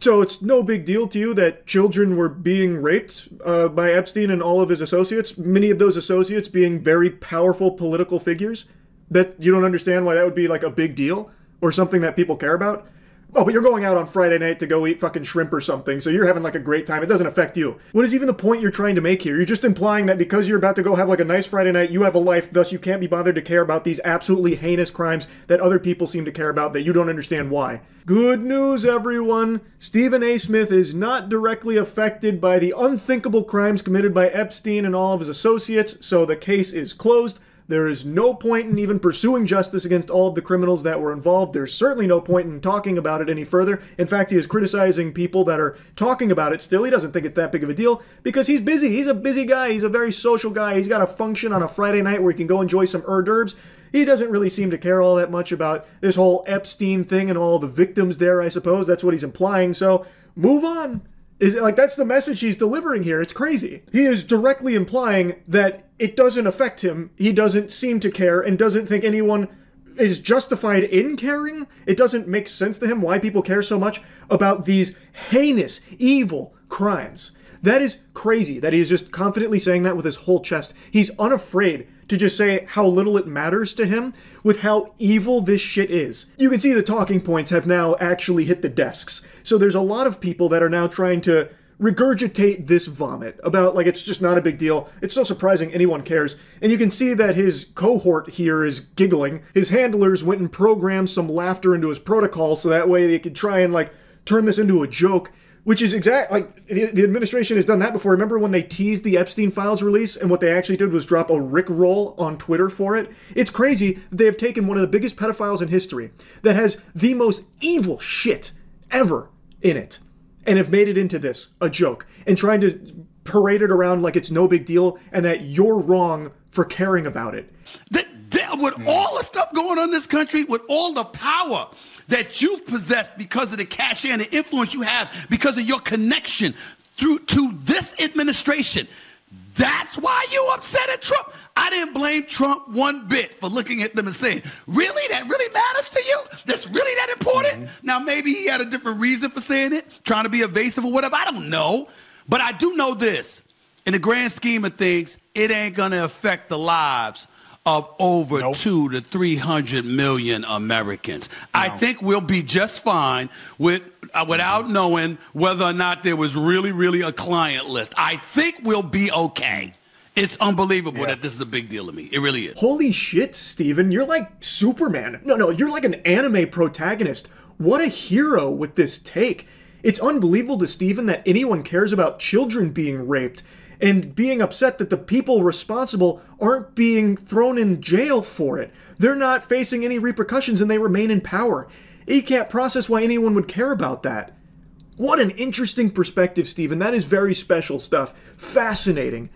So it's no big deal to you that children were being raped by Epstein and all of his associates, many of those associates being very powerful political figures? That you don't understand why that would be like a big deal? Or something that people care about? Oh, but you're going out on Friday night to go eat fucking shrimp or something, so you're having like a great time. It doesn't affect you. What is even the point you're trying to make here? You're just implying that because you're about to go have like a nice Friday night, you have a life, thus you can't be bothered to care about these absolutely heinous crimes that other people seem to care about that you don't understand why. Good news, everyone. Stephen A. Smith is not directly affected by the unthinkable crimes committed by Epstein and all of his associates, so the case is closed. There is no point in even pursuing justice against all of the criminals that were involved. There's certainly no point in talking about it any further. In fact, he is criticizing people that are talking about it still. He doesn't think it's that big of a deal because he's busy. He's a busy guy. He's a very social guy. He's got a function on a Friday night where he can go enjoy some hors d'oeuvres. He doesn't really seem to care all that much about this whole Epstein thing and all the victims there, I suppose. That's what he's implying. So move on. That's the message he's delivering here. It's crazy. He is directly implying that it doesn't affect him. He doesn't seem to care and doesn't think anyone is justified in caring. It doesn't make sense to him why people care so much about these heinous, evil crimes. That is crazy that he is just confidently saying that with his whole chest. He's unafraid to just say how little it matters to him with how evil this shit is. You can see the talking points have now actually hit the desks. So there's a lot of people that are now trying to regurgitate this vomit about like it's just not a big deal. It's so surprising anyone cares. And you can see that his cohort here is giggling. His handlers went and programmed some laughter into his protocol so that way they could try and like turn this into a joke. Which is the administration has done that before. Remember when they teased the Epstein Files release and what they actually did was drop a Rickroll on Twitter for it? It's crazy that they have taken one of the biggest pedophiles in history that has the most evil shit ever in it and have made it into this, a joke, and trying to parade it around like it's no big deal and that you're wrong for caring about it. With all the stuff going on in this country, with all the power that you possess because of the cachet and the influence you have because of your connection to this administration. That's why you upset at Trump. I didn't blame Trump one bit for looking at them and saying, really? That really matters to you? That's really that important? Now, maybe he had a different reason for saying it, trying to be evasive or whatever. I don't know. But I do know this. In the grand scheme of things, it ain't going to affect the lives of over 200 to 300 million Americans. I think we'll be just fine without knowing whether or not there was really a client list. I think we'll be okay. It's unbelievable that this is a big deal to me. It really is. Holy shit, Steven. You're like Superman. No, you're like an anime protagonist. What a hero with this take. It's unbelievable to Steven that anyone cares about children being raped and being upset that the people responsible aren't being thrown in jail for it. They're not facing any repercussions and they remain in power. He can't process why anyone would care about that. What an interesting perspective, Stephen. That is very special stuff. Fascinating.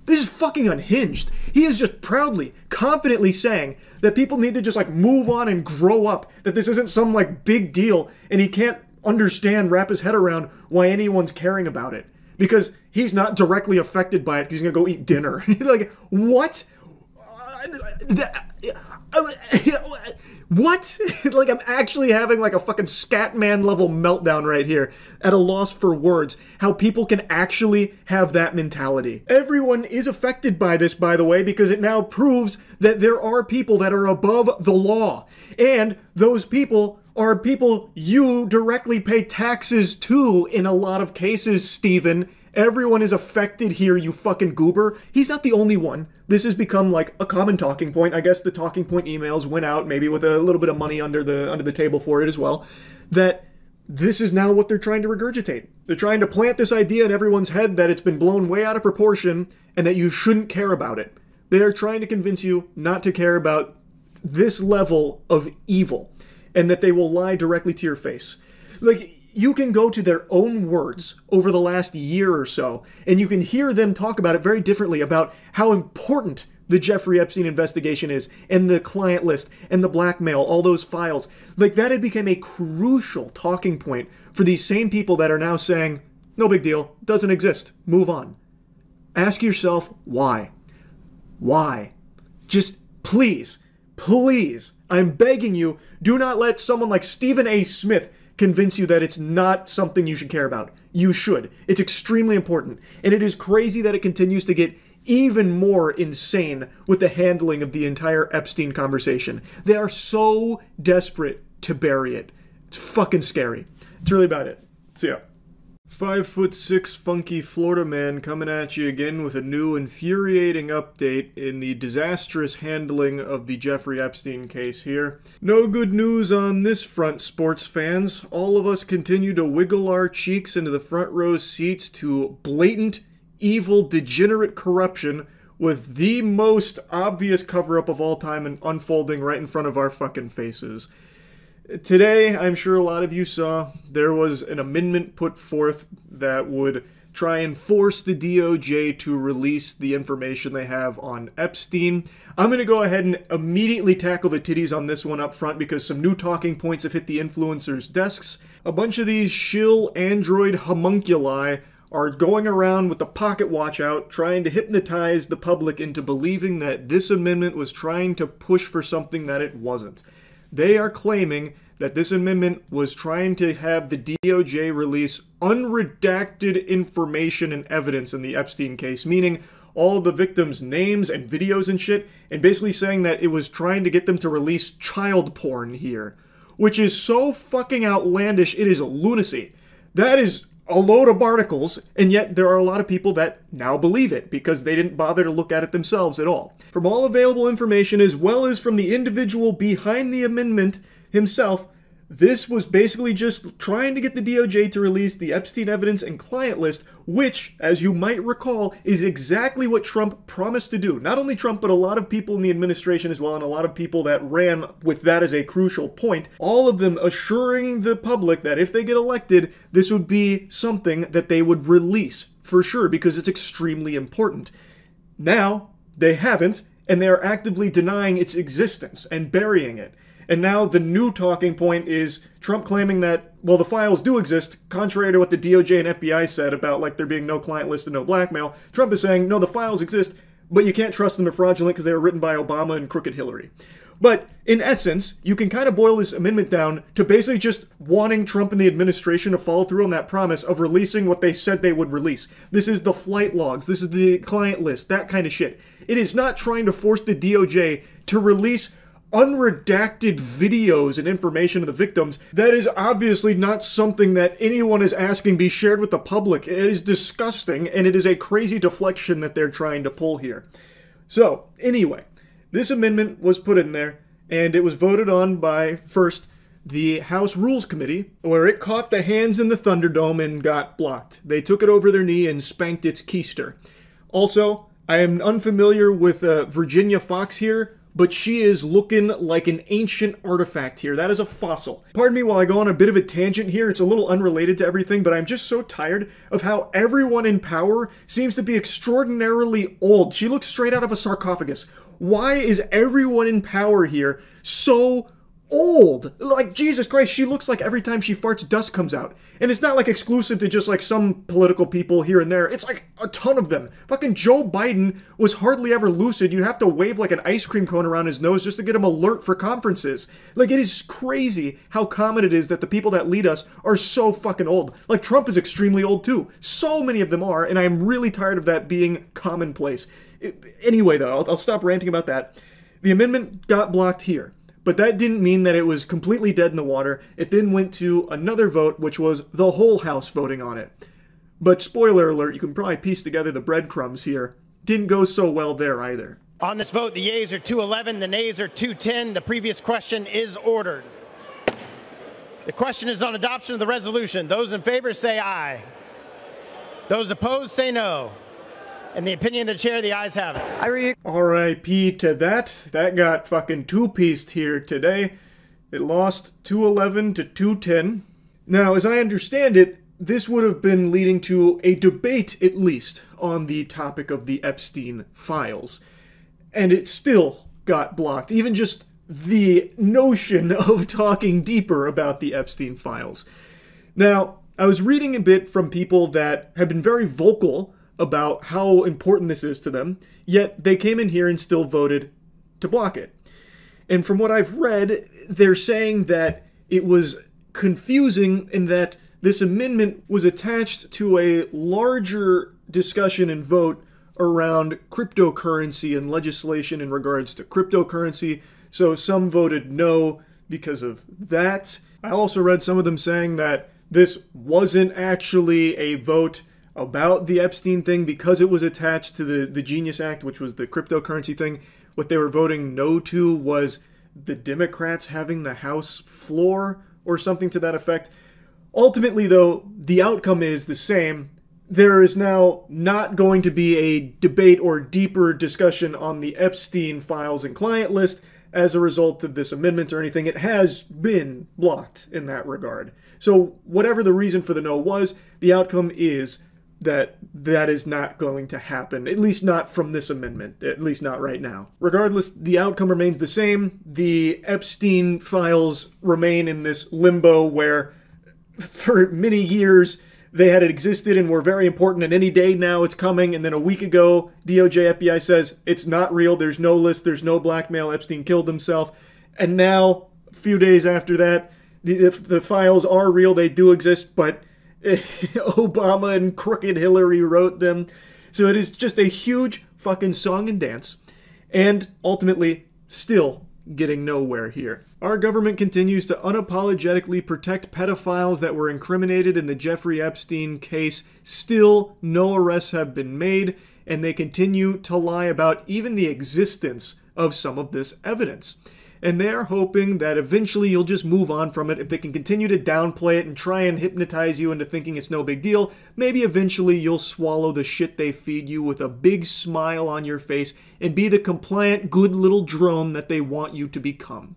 This is fucking unhinged. He is just proudly, confidently saying that people need to just like move on and grow up. That this isn't some like big deal and he can't wrap his head around why anyone's caring about it. Because he's not directly affected by it because he's going to go eat dinner. Like, what? What? Like, I'm actually having like a fucking Scatman level meltdown right here at a loss for words. How people can actually have that mentality. Everyone is affected by this, by the way, because it now proves that there are people that are above the law. And those people are people you directly pay taxes to in a lot of cases, Stephen. Everyone is affected here, you fucking goober. He's not the only one. This has become like a common talking point. I guess the talking point emails went out maybe with a little bit of money under the table for it as well. That this is now what they're trying to regurgitate. They're trying to plant this idea in everyone's head that it's been blown way out of proportion and that you shouldn't care about it. They are trying to convince you not to care about this level of evil and that they will lie directly to your face. Like, you can go to their own words over the last year or so, and you can hear them talk about it very differently, about how important the Jeffrey Epstein investigation is, and the client list, and the blackmail, all those files. Like, that had become a crucial talking point for these same people that are now saying, no big deal, doesn't exist, move on. Ask yourself, why? Why? Just please, please, I'm begging you, do not let someone like Stephen A. Smith convince you that it's not something you should care about. You should. It's extremely important. And it is crazy that it continues to get even more insane with the handling of the entire Epstein conversation. They are so desperate to bury it. It's fucking scary. It's really about it. See ya. 5'6" funky Florida man coming at you again with a new infuriating update in the disastrous handling of the Jeffrey Epstein case here. No good news on this front, sports fans. All of us continue to wiggle our cheeks into the front row seats to blatant, evil, degenerate corruption with the most obvious cover-up of all time and unfolding right in front of our fucking faces. Today, I'm sure a lot of you saw, there was an amendment put forth that would try and force the DOJ to release the information they have on Epstein. I'm going to go ahead and immediately tackle the titties on this one up front because some new talking points have hit the influencers' desks. A bunch of these shill android homunculi are going around with the pocket watch out, trying to hypnotize the public into believing that this amendment was trying to push for something that it wasn't. They are claiming that this amendment was trying to have the DOJ release unredacted information and evidence in the Epstein case, meaning all the victims' names and videos and shit, and basically saying that it was trying to get them to release child porn here, which is so fucking outlandish, it is lunacy. That is a load of articles, and yet there are a lot of people that now believe it because they didn't bother to look at it themselves at all. From all available information, as well as from the individual behind the amendment himself, this was basically just trying to get the DOJ to release the Epstein evidence and client list, which, as you might recall, is exactly what Trump promised to do. Not only Trump, but a lot of people in the administration as well, and a lot of people that ran with that as a crucial point, all of them assuring the public that if they get elected, this would be something that they would release, for sure, because it's extremely important. Now, they haven't, and they are actively denying its existence and burying it. And now the new talking point is Trump claiming that, well, the files do exist, contrary to what the DOJ and FBI said about, like, there being no client list and no blackmail. Trump is saying, no, the files exist, but you can't trust them, they're fraudulent because they were written by Obama and crooked Hillary. But in essence, you can kind of boil this amendment down to basically just wanting Trump and the administration to follow through on that promise of releasing what they said they would release. This is the flight logs, this is the client list, that kind of shit. It is not trying to force the DOJ to release unredacted videos and information of the victims. That is obviously not something that anyone is asking be shared with the public. It is disgusting, and it is a crazy deflection that they're trying to pull here. So, anyway, this amendment was put in there, and it was voted on by, first, the House Rules Committee, where it caught the hands in the Thunderdome and got blocked. They took it over their knee and spanked its keister. Also, I am unfamiliar with Virginia Fox here, but she is looking like an ancient artifact here. That is a fossil. Pardon me while I go on a bit of a tangent here. It's a little unrelated to everything, but I'm just so tired of how everyone in power seems to be extraordinarily old. She looks straight out of a sarcophagus. Why is everyone in power here so old? Like, Jesus Christ, she looks like every time she farts, dust comes out. And it's not like exclusive to just like some political people here and there. It's like a ton of them. Fucking Joe Biden was hardly ever lucid. You'd have to wave like an ice cream cone around his nose just to get him alert for conferences. Like, it is crazy how common it is that the people that lead us are so fucking old. Like, Trump is extremely old too. So many of them are, and I'm really tired of that being commonplace. Anyway, though, I'll stop ranting about that. The amendment got blocked here. But that didn't mean that it was completely dead in the water. It then went to another vote, which was the whole House voting on it. But spoiler alert, you can probably piece together the breadcrumbs here. Didn't go so well there either. On this vote, the yeas are 211, the nays are 210. The previous question is ordered. The question is on adoption of the resolution. Those in favor say aye. Those opposed say no. In the opinion of the chair, the ayes have it. R.I.P. to that. That got fucking two-pieced here today. It lost 211 to 210. Now, as I understand it, this would have been leading to a debate, at least, on the topic of the Epstein Files. And it still got blocked. Even just the notion of talking deeper about the Epstein Files. Now, I was reading a bit from people that have been very vocal about how important this is to them, yet they came in here and still voted to block it. And from what I've read, they're saying that it was confusing in that this amendment was attached to a larger discussion and vote around cryptocurrency and legislation in regards to cryptocurrency. So some voted no because of that. I also read some of them saying that this wasn't actually a vote about the Epstein thing because it was attached to the Genius Act, which was the cryptocurrency thing. What they were voting no to was the Democrats having the House floor or something to that effect. Ultimately, though, the outcome is the same. There is now not going to be a debate or deeper discussion on the Epstein Files and client list as a result of this amendment or anything. It has been blocked in that regard. So whatever the reason for the no was, the outcome is that that is not going to happen, at least not from this amendment, at least not right now. Regardless, the outcome remains the same. The Epstein Files remain in this limbo where for many years they had existed and were very important, and any day now it's coming, and then a week ago DOJ, FBI says it's not real, there's no list, there's no blackmail, Epstein killed himself, and now, a few days after that, the files are real, they do exist, but Obama and crooked Hillary wrote them. So it is just a huge fucking song and dance, and ultimately still getting nowhere here. Our government continues to unapologetically protect pedophiles that were incriminated in the Jeffrey Epstein case. Still, no arrests have been made, and they continue to lie about even the existence of some of this evidence. And they're hoping that eventually you'll just move on from it. If they can continue to downplay it and try and hypnotize you into thinking it's no big deal, maybe eventually you'll swallow the shit they feed you with a big smile on your face and be the compliant, good little drone that they want you to become.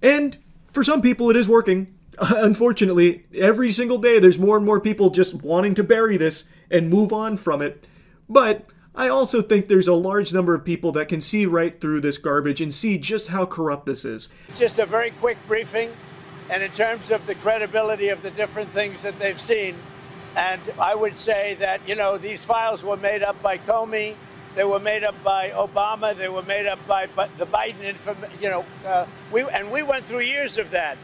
And for some people, it is working. Unfortunately, every single day there's more and more people just wanting to bury this and move on from it. But I also think there's a large number of people that can see right through this garbage and see just how corrupt this is. Just a very quick briefing, and in terms of the credibility of the different things that they've seen, and I would say that, you know, these files were made up by Comey, they were made up by Obama, they were made up by the Biden, we went through years of that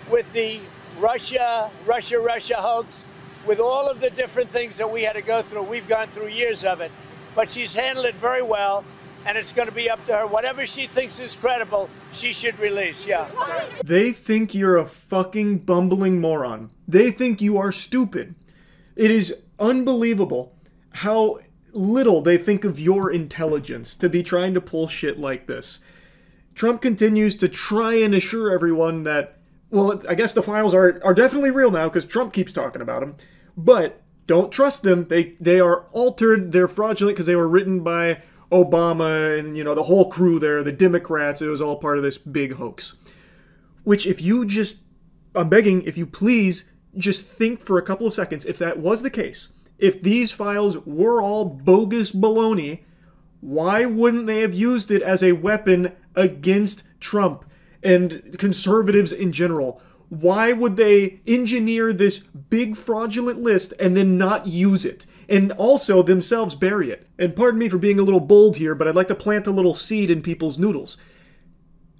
with the Russia hoax, with all of the different things that we had to go through. We've gone through years of it. But she's handled it very well, and it's going to be up to her. Whatever she thinks is credible, she should release, yeah. They think you're a fucking bumbling moron. They think you are stupid. It is unbelievable how little they think of your intelligence to be trying to pull shit like this. Trump continues to try and assure everyone that, well, I guess the files are definitely real now because Trump keeps talking about them, but don't trust them. They are altered. They're fraudulent because they were written by Obama and, you know, the whole crew there, the Democrats. It was all part of this big hoax. Which if you just, I'm begging, if you please just think for a couple of seconds, if that was the case, if these files were all bogus baloney, why wouldn't they have used it as a weapon against Trump and conservatives in general? Why would they engineer this big fraudulent list and then not use it? And also themselves bury it. And pardon me for being a little bold here, but I'd like to plant a little seed in people's noodles.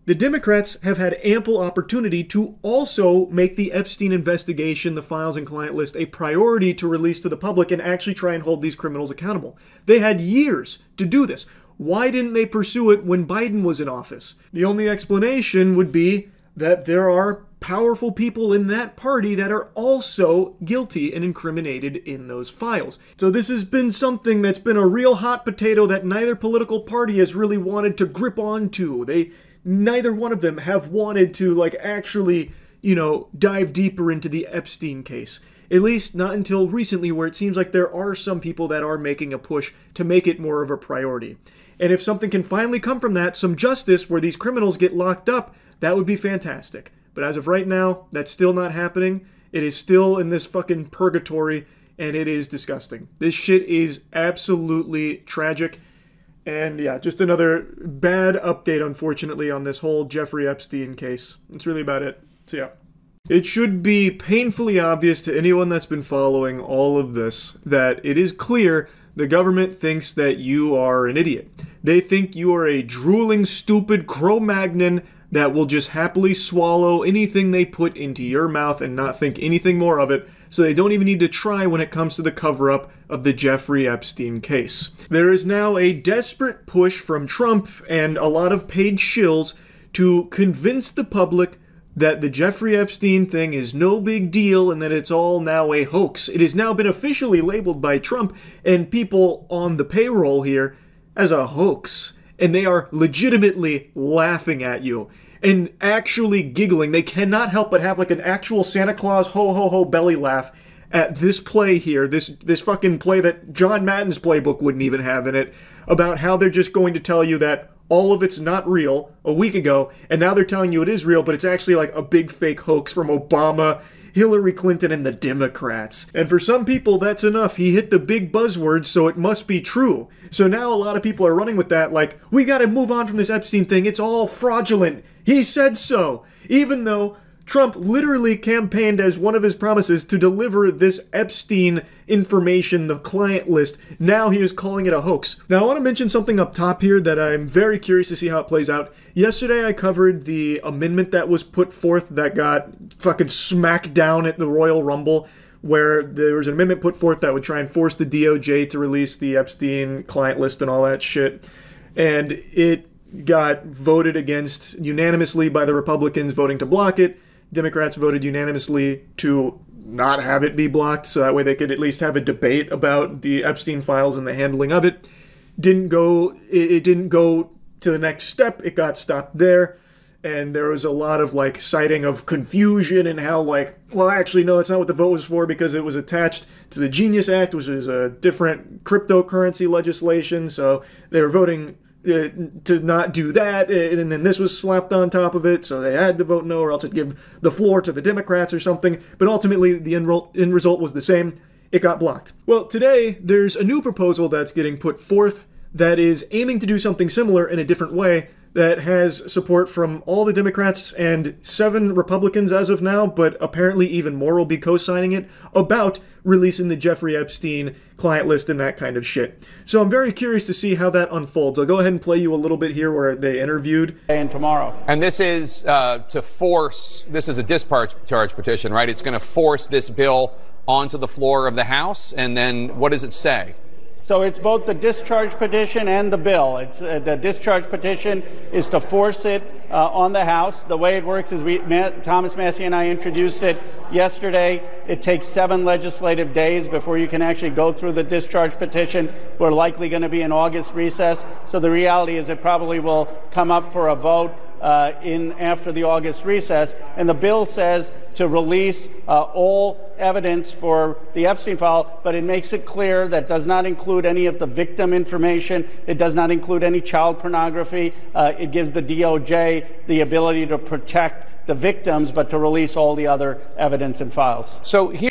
The Democrats have had ample opportunity to also make the Epstein investigation, the files and client list, a priority to release to the public and actually try and hold these criminals accountable. They had years to do this. Why didn't they pursue it when Biden was in office? The only explanation would be that there are powerful people in that party that are also guilty and incriminated in those files. So this has been something that's been a real hot potato that neither political party has really wanted to grip onto. Neither one of them have wanted to, actually, dive deeper into the Epstein case. At least not until recently, where it seems like there are some people that are making a push to make it more of a priority. And if something can finally come from that, some justice where these criminals get locked up, that would be fantastic. But as of right now, that's still not happening, It is still in this fucking purgatory, and it is disgusting. This shit is absolutely tragic. And yeah, just another bad update, unfortunately, on this whole Jeffrey Epstein case. That's really about it. So yeah. It should be painfully obvious to anyone that's been following all of this that it is clear the government thinks that you are an idiot. They think you are a drooling, stupid Cro-Magnon that will just happily swallow anything they put into your mouth and not think anything more of it, so they don't even need to try when it comes to the cover-up of the Jeffrey Epstein case. There is now a desperate push from Trump and a lot of paid shills to convince the public that the Jeffrey Epstein thing is no big deal and that it's all now a hoax. It has now been officially labeled by Trump and people on the payroll here as a hoax. And they are legitimately laughing at you and actually giggling. They cannot help but have like an actual Santa Claus ho ho ho belly laugh at this play here, this fucking play that John Madden's playbook wouldn't even have in it, about how they're just going to tell you that all of it's not real a week ago, and now they're telling you it is real, but it's actually like a big fake hoax from Obama, Hillary Clinton, and the Democrats. And for some people, that's enough. He hit the big buzzwords, so it must be true. So now a lot of people are running with that, like, we gotta move on from this Epstein thing. It's all fraudulent. He said so. Even though Trump literally campaigned as one of his promises to deliver this Epstein information, the client list. Now he is calling it a hoax. Now I want to mention something up top here that I'm very curious to see how it plays out. Yesterday I covered the amendment that was put forth that got fucking smacked down at the Royal Rumble, where there was an amendment put forth that would try and force the DOJ to release the Epstein client list and all that shit. And it got voted against unanimously by the Republicans voting to block it. Democrats voted unanimously to not have it be blocked, so that way they could at least have a debate about the Epstein Files and the handling of it. It didn't go to the next step. It got stopped there, and there was a lot of like citing of confusion and how like, well, actually no, that's not what the vote was for, because it was attached to the Genius Act, which is a different cryptocurrency legislation, so they were voting to not do that, and then this was slapped on top of it, so they had to vote no, or else it'd give the floor to the Democrats or something. But ultimately, the end result was the same. It got blocked. Well, today, there's a new proposal that's getting put forth that is aiming to do something similar in a different way, that has support from all the Democrats and 7 Republicans as of now, but apparently even more will be co-signing it, about releasing the Jeffrey Epstein client list and that kind of shit. So I'm very curious to see how that unfolds. I'll go ahead and play you a little bit here where they interviewed. And tomorrow. And this is to force, this is a discharge petition, right? It's going to force this bill onto the floor of the House, and then what does it say? So it's both the discharge petition and the bill. It's the discharge petition is to force it on the House. The way it works is Thomas Massey and I introduced it yesterday. It takes 7 legislative days before you can actually go through the discharge petition. We're likely going to be in August recess. So the reality is it probably will come up for a vote after the August recess, and the bill says to release all evidence for the Epstein file, but it makes it clear that does not include any of the victim information. It does not include any child pornography. It gives the DOJ the ability to protect the victims, but to release all the other evidence and files. So here.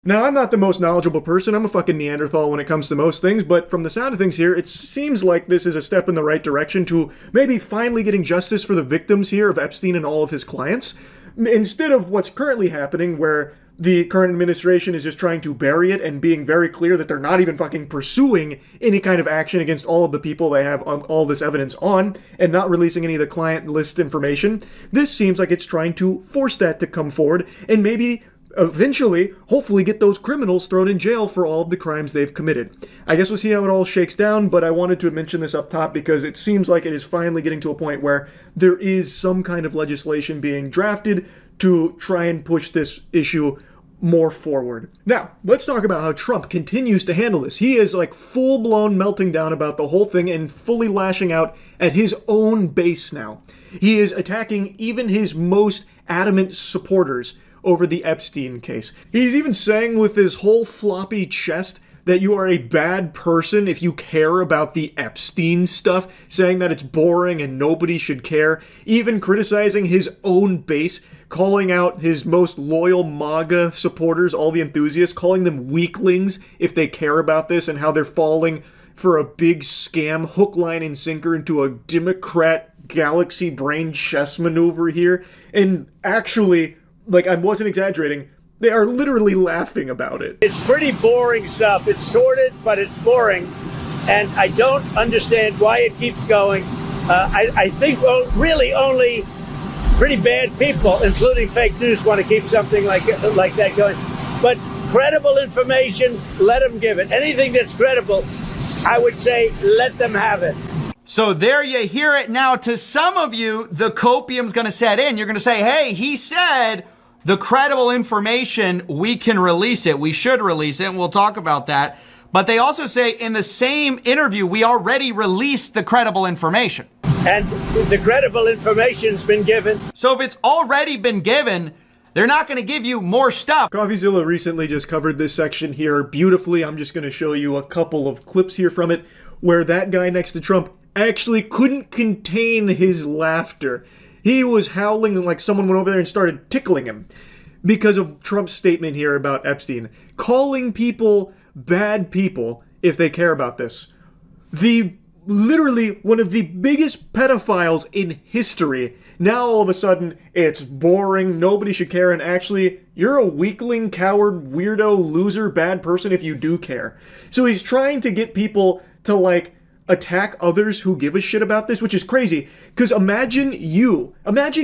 Now, I'm not the most knowledgeable person. I'm a fucking Neanderthal when it comes to most things, but from the sound of things here, it seems like this is a step in the right direction to maybe finally getting justice for the victims here of Epstein and all of his clients, instead of what's currently happening, where the current administration is just trying to bury it and being very clear that they're not even fucking pursuing any kind of action against all of the people they have all this evidence on, and not releasing any of the client list information. This seems like it's trying to force that to come forward, and maybe eventually, hopefully get those criminals thrown in jail for all of the crimes they've committed. I guess we'll see how it all shakes down, but I wanted to mention this up top because it seems like it is finally getting to a point where there is some kind of legislation being drafted to try and push this issue more forward. Now, let's talk about how Trump continues to handle this. He is like full-blown melting down about the whole thing and fully lashing out at his own base now. He is attacking even his most adamant supporters over the Epstein case. He's even saying with his whole floppy chest that you are a bad person if you care about the Epstein stuff, saying that it's boring and nobody should care, even criticizing his own base, calling out his most loyal MAGA supporters, all the enthusiasts, calling them weaklings if they care about this and how they're falling for a big scam, hook, line, and sinker into a Democrat galaxy brain chess maneuver here. And actually, like, I wasn't exaggerating, they are literally laughing about it. It's pretty boring stuff. It's sordid, but it's boring. And I don't understand why it keeps going. I think really only pretty bad people, including fake news, want to keep something like that going. But credible information, let them give it. Anything that's credible, I would say let them have it. So there you hear it. Now, to some of you, the copium's going to set in. You're going to say, hey, he said the credible information, we can release it. We should release it, and we'll talk about that. But they also say in the same interview, we already released the credible information. And the credible information's been given. So if it's already been given, they're not going to give you more stuff. Coffeezilla recently just covered this section here beautifully. I'm just going to show you a couple of clips here from it where that guy next to Trump actually couldn't contain his laughter. He was howling like someone went over there and started tickling him because of Trump's statement here about Epstein, calling people bad people if they care about this. Literally one of the biggest pedophiles in history. Now all of a sudden it's boring, nobody should care, and actually you're a weakling, coward, weirdo, loser, bad person if you do care. So he's trying to get people to like attack others who give a shit about this, which is crazy. Because imagine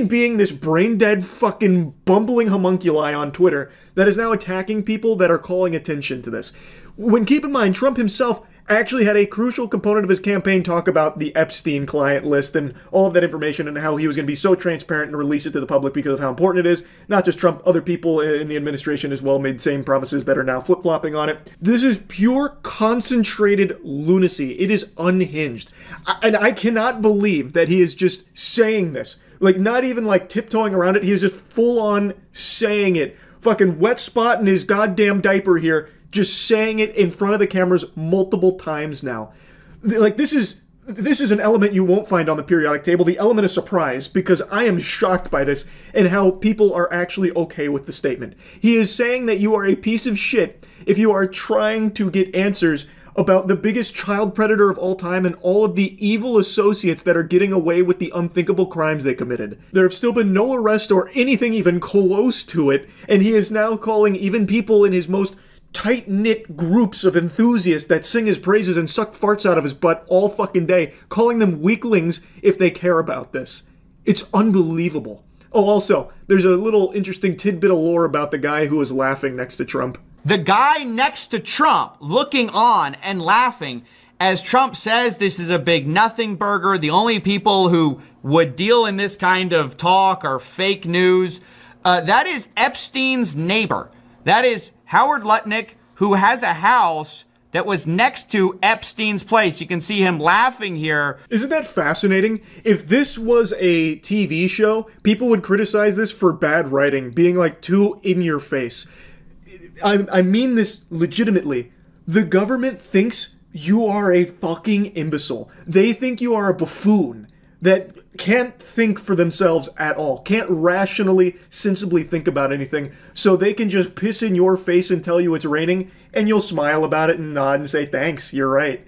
being this brain-dead fucking bumbling homunculi on Twitter that is now attacking people that are calling attention to this. When keep in mind, Trump himself actually had a crucial component of his campaign talk about the Epstein client list and all of that information and how he was going to be so transparent and release it to the public because of how important it is. Not just Trump, other people in the administration as well made same promises that are now flip-flopping on it. This is pure concentrated lunacy. It is unhinged. And I cannot believe that he is just saying this. Like, not even like tiptoeing around it. He is just full-on saying it. Fucking wet spot in his goddamn diaper here, just saying it in front of the cameras multiple times now. Like, this is an element you won't find on the periodic table, the element of surprise, because I am shocked by this and how people are actually okay with the statement. He is saying that you are a piece of shit if you are trying to get answers about the biggest child predator of all time and all of the evil associates that are getting away with the unthinkable crimes they committed. There have still been no arrest or anything even close to it, and he is now calling even people in his most tight-knit groups of enthusiasts that sing his praises and suck farts out of his butt all fucking day, calling them weaklings if they care about this. It's unbelievable. Oh, also, there's a little interesting tidbit of lore about the guy who was laughing next to Trump. The guy next to Trump looking on and laughing as Trump says this is a big nothing burger. The only people who would deal in this kind of talk are fake news. That is Epstein's neighbor. That is Howard Lutnick, who has a house that was next to Epstein's place. You can see him laughing here. Isn't that fascinating? If this was a TV show, people would criticize this for bad writing, being like too in your face. I mean this legitimately. The government thinks you are a fucking imbecile. They think you are a buffoon that can't think for themselves at all, can't rationally, sensibly think about anything, so they can just piss in your face and tell you it's raining, and you'll smile about it and nod and say, thanks, you're right.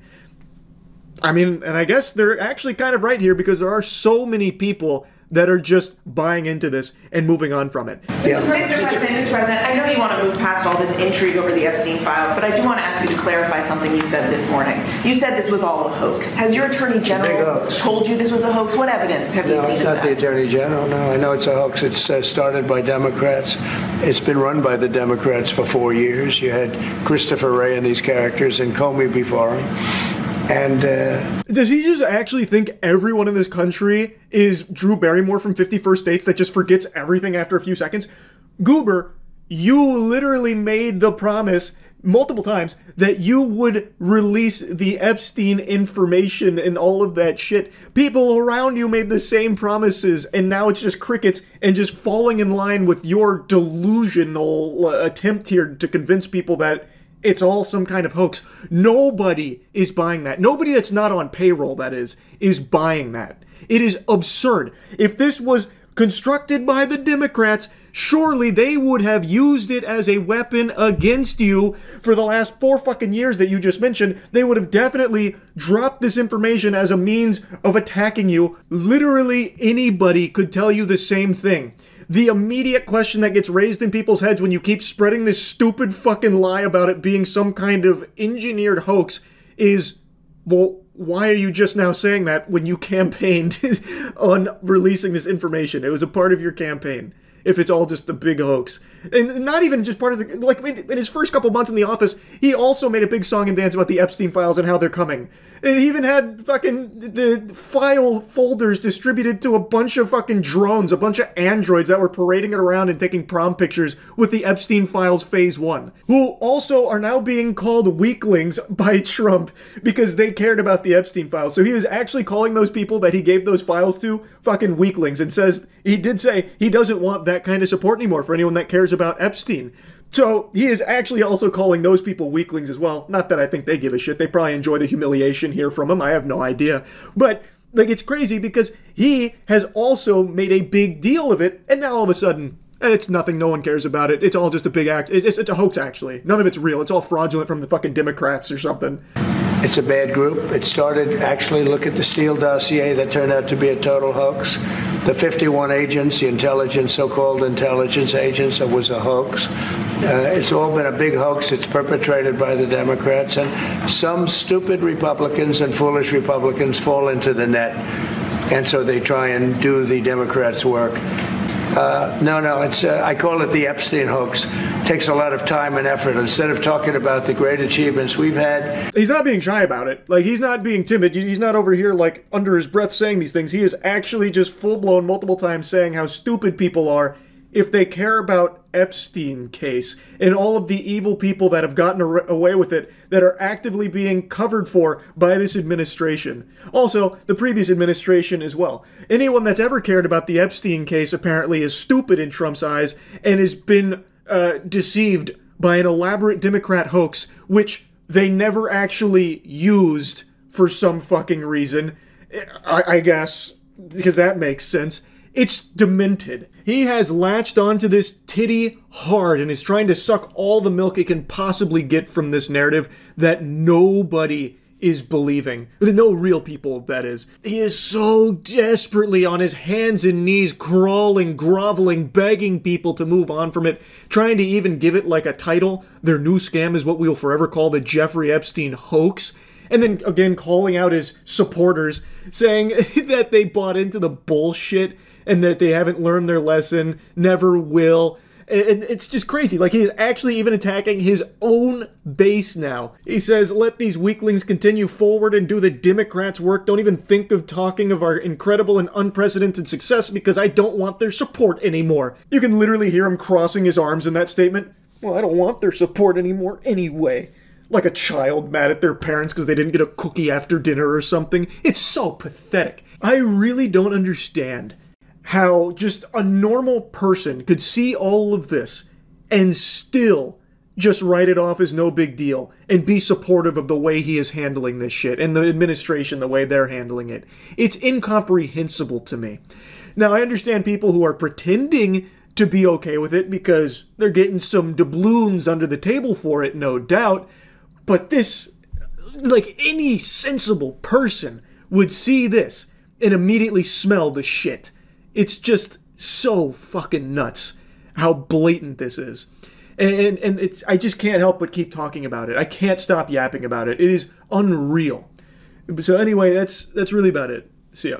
I mean, and I guess they're actually kind of right here because there are so many people that are just buying into this and moving on from it. Yeah. Mr. President, I know you want to move past all this intrigue over the Epstein files, but I do want to ask you to clarify something you said this morning. You said this was all a hoax. Has your Attorney General told you this was a hoax? What evidence have you seen of that? No, it's not the Attorney General. No, I know it's a hoax. It's started by Democrats. It's been run by the Democrats for 4 years. You had Christopher Wray and these characters and Comey before him. And does he just actually think everyone in this country is Drew Barrymore from 50 First Dates that just forgets everything after a few seconds? Goober, you literally made the promise multiple times that you would release the Epstein information and all of that shit. People around you made the same promises, and now it's just crickets and just falling in line with your delusional attempt here to convince people that it's all some kind of hoax. Nobody is buying that. Nobody that's not on payroll, that is buying that. It is absurd. If this was constructed by the Democrats, surely they would have used it as a weapon against you for the last 4 fucking years that you just mentioned. They would have definitely dropped this information as a means of attacking you. Literally anybody could tell you the same thing. The immediate question that gets raised in people's heads when you keep spreading this stupid fucking lie about it being some kind of engineered hoax is, well, why are you just now saying that when you campaigned on releasing this information? It was a part of your campaign. If it's all just a big hoax. And not even just part of the, like, in his first couple months in the office, he also made a big song and dance about the Epstein Files and how they're coming. He even had fucking the file folders distributed to a bunch of fucking drones, a bunch of androids that were parading it around and taking prom pictures with the Epstein Files Phase 1, who also are now being called weaklings by Trump because they cared about the Epstein Files. So he is actually calling those people that he gave those files to fucking weaklings, and says, he did say he doesn't want that kind of support anymore for anyone that cares about Epstein. So he is actually also calling those people weaklings as well. Not that I think they give a shit. They probably enjoy the humiliation here from him. I have no idea. But, like, it's crazy because he has also made a big deal of it, and now all of a sudden, it's nothing. No one cares about it. It's all just a big act. It's a hoax, actually. None of it's real. It's all fraudulent from the fucking Democrats or something. It's a bad group. It started, actually, look at the Steele dossier that turned out to be a total hoax. The 51 agents, the intelligence, so-called intelligence agents, it was a hoax. It's all been a big hoax. It's perpetrated by the Democrats. And some stupid Republicans and foolish Republicans fall into the net. And so they try and do the Democrats' work. No, it's I call it the Epstein hoax. It takes a lot of time and effort. Instead of talking about the great achievements we've had. He's not being shy about it. Like, he's not being timid. He's not over here, like, under his breath saying these things. He is actually just full-blown multiple times saying how stupid people are if they care about Epstein case and all of the evil people that have gotten away with it that are actively being covered for by this administration. Also, the previous administration as well. Anyone that's ever cared about the Epstein case apparently is stupid in Trump's eyes and has been deceived by an elaborate Democrat hoax, which they never actually used for some fucking reason. I guess, because that makes sense. It's demented. He has latched onto this titty hard and is trying to suck all the milk it can possibly get from this narrative that nobody is believing. No real people, that is. He is so desperately on his hands and knees, crawling, groveling, begging people to move on from it, trying to even give it like a title. Their new scam is what we will forever call the Jeffrey Epstein hoax. And then, again, calling out his supporters, saying that they bought into the bullshit and that they haven't learned their lesson, never will. And it's just crazy. Like, he is actually even attacking his own base now. He says, let these weaklings continue forward and do the Democrats' work. Don't even think of talking of our incredible and unprecedented success because I don't want their support anymore. You can literally hear him crossing his arms in that statement. Well, I don't want their support anymore anyway. Like a child mad at their parents because they didn't get a cookie after dinner or something. It's so pathetic. I really don't understand how just a normal person could see all of this and still just write it off as no big deal and be supportive of the way he is handling this shit and the administration, the way they're handling it. It's incomprehensible to me. Now, I understand people who are pretending to be okay with it because they're getting some doubloons under the table for it, no doubt. But this, like, any sensible person would see this and immediately smell the shit. It's just so fucking nuts how blatant this is. And it's, I just can't help but keep talking about it. I can't stop yapping about it. It is unreal. So anyway, that's really about it. See ya.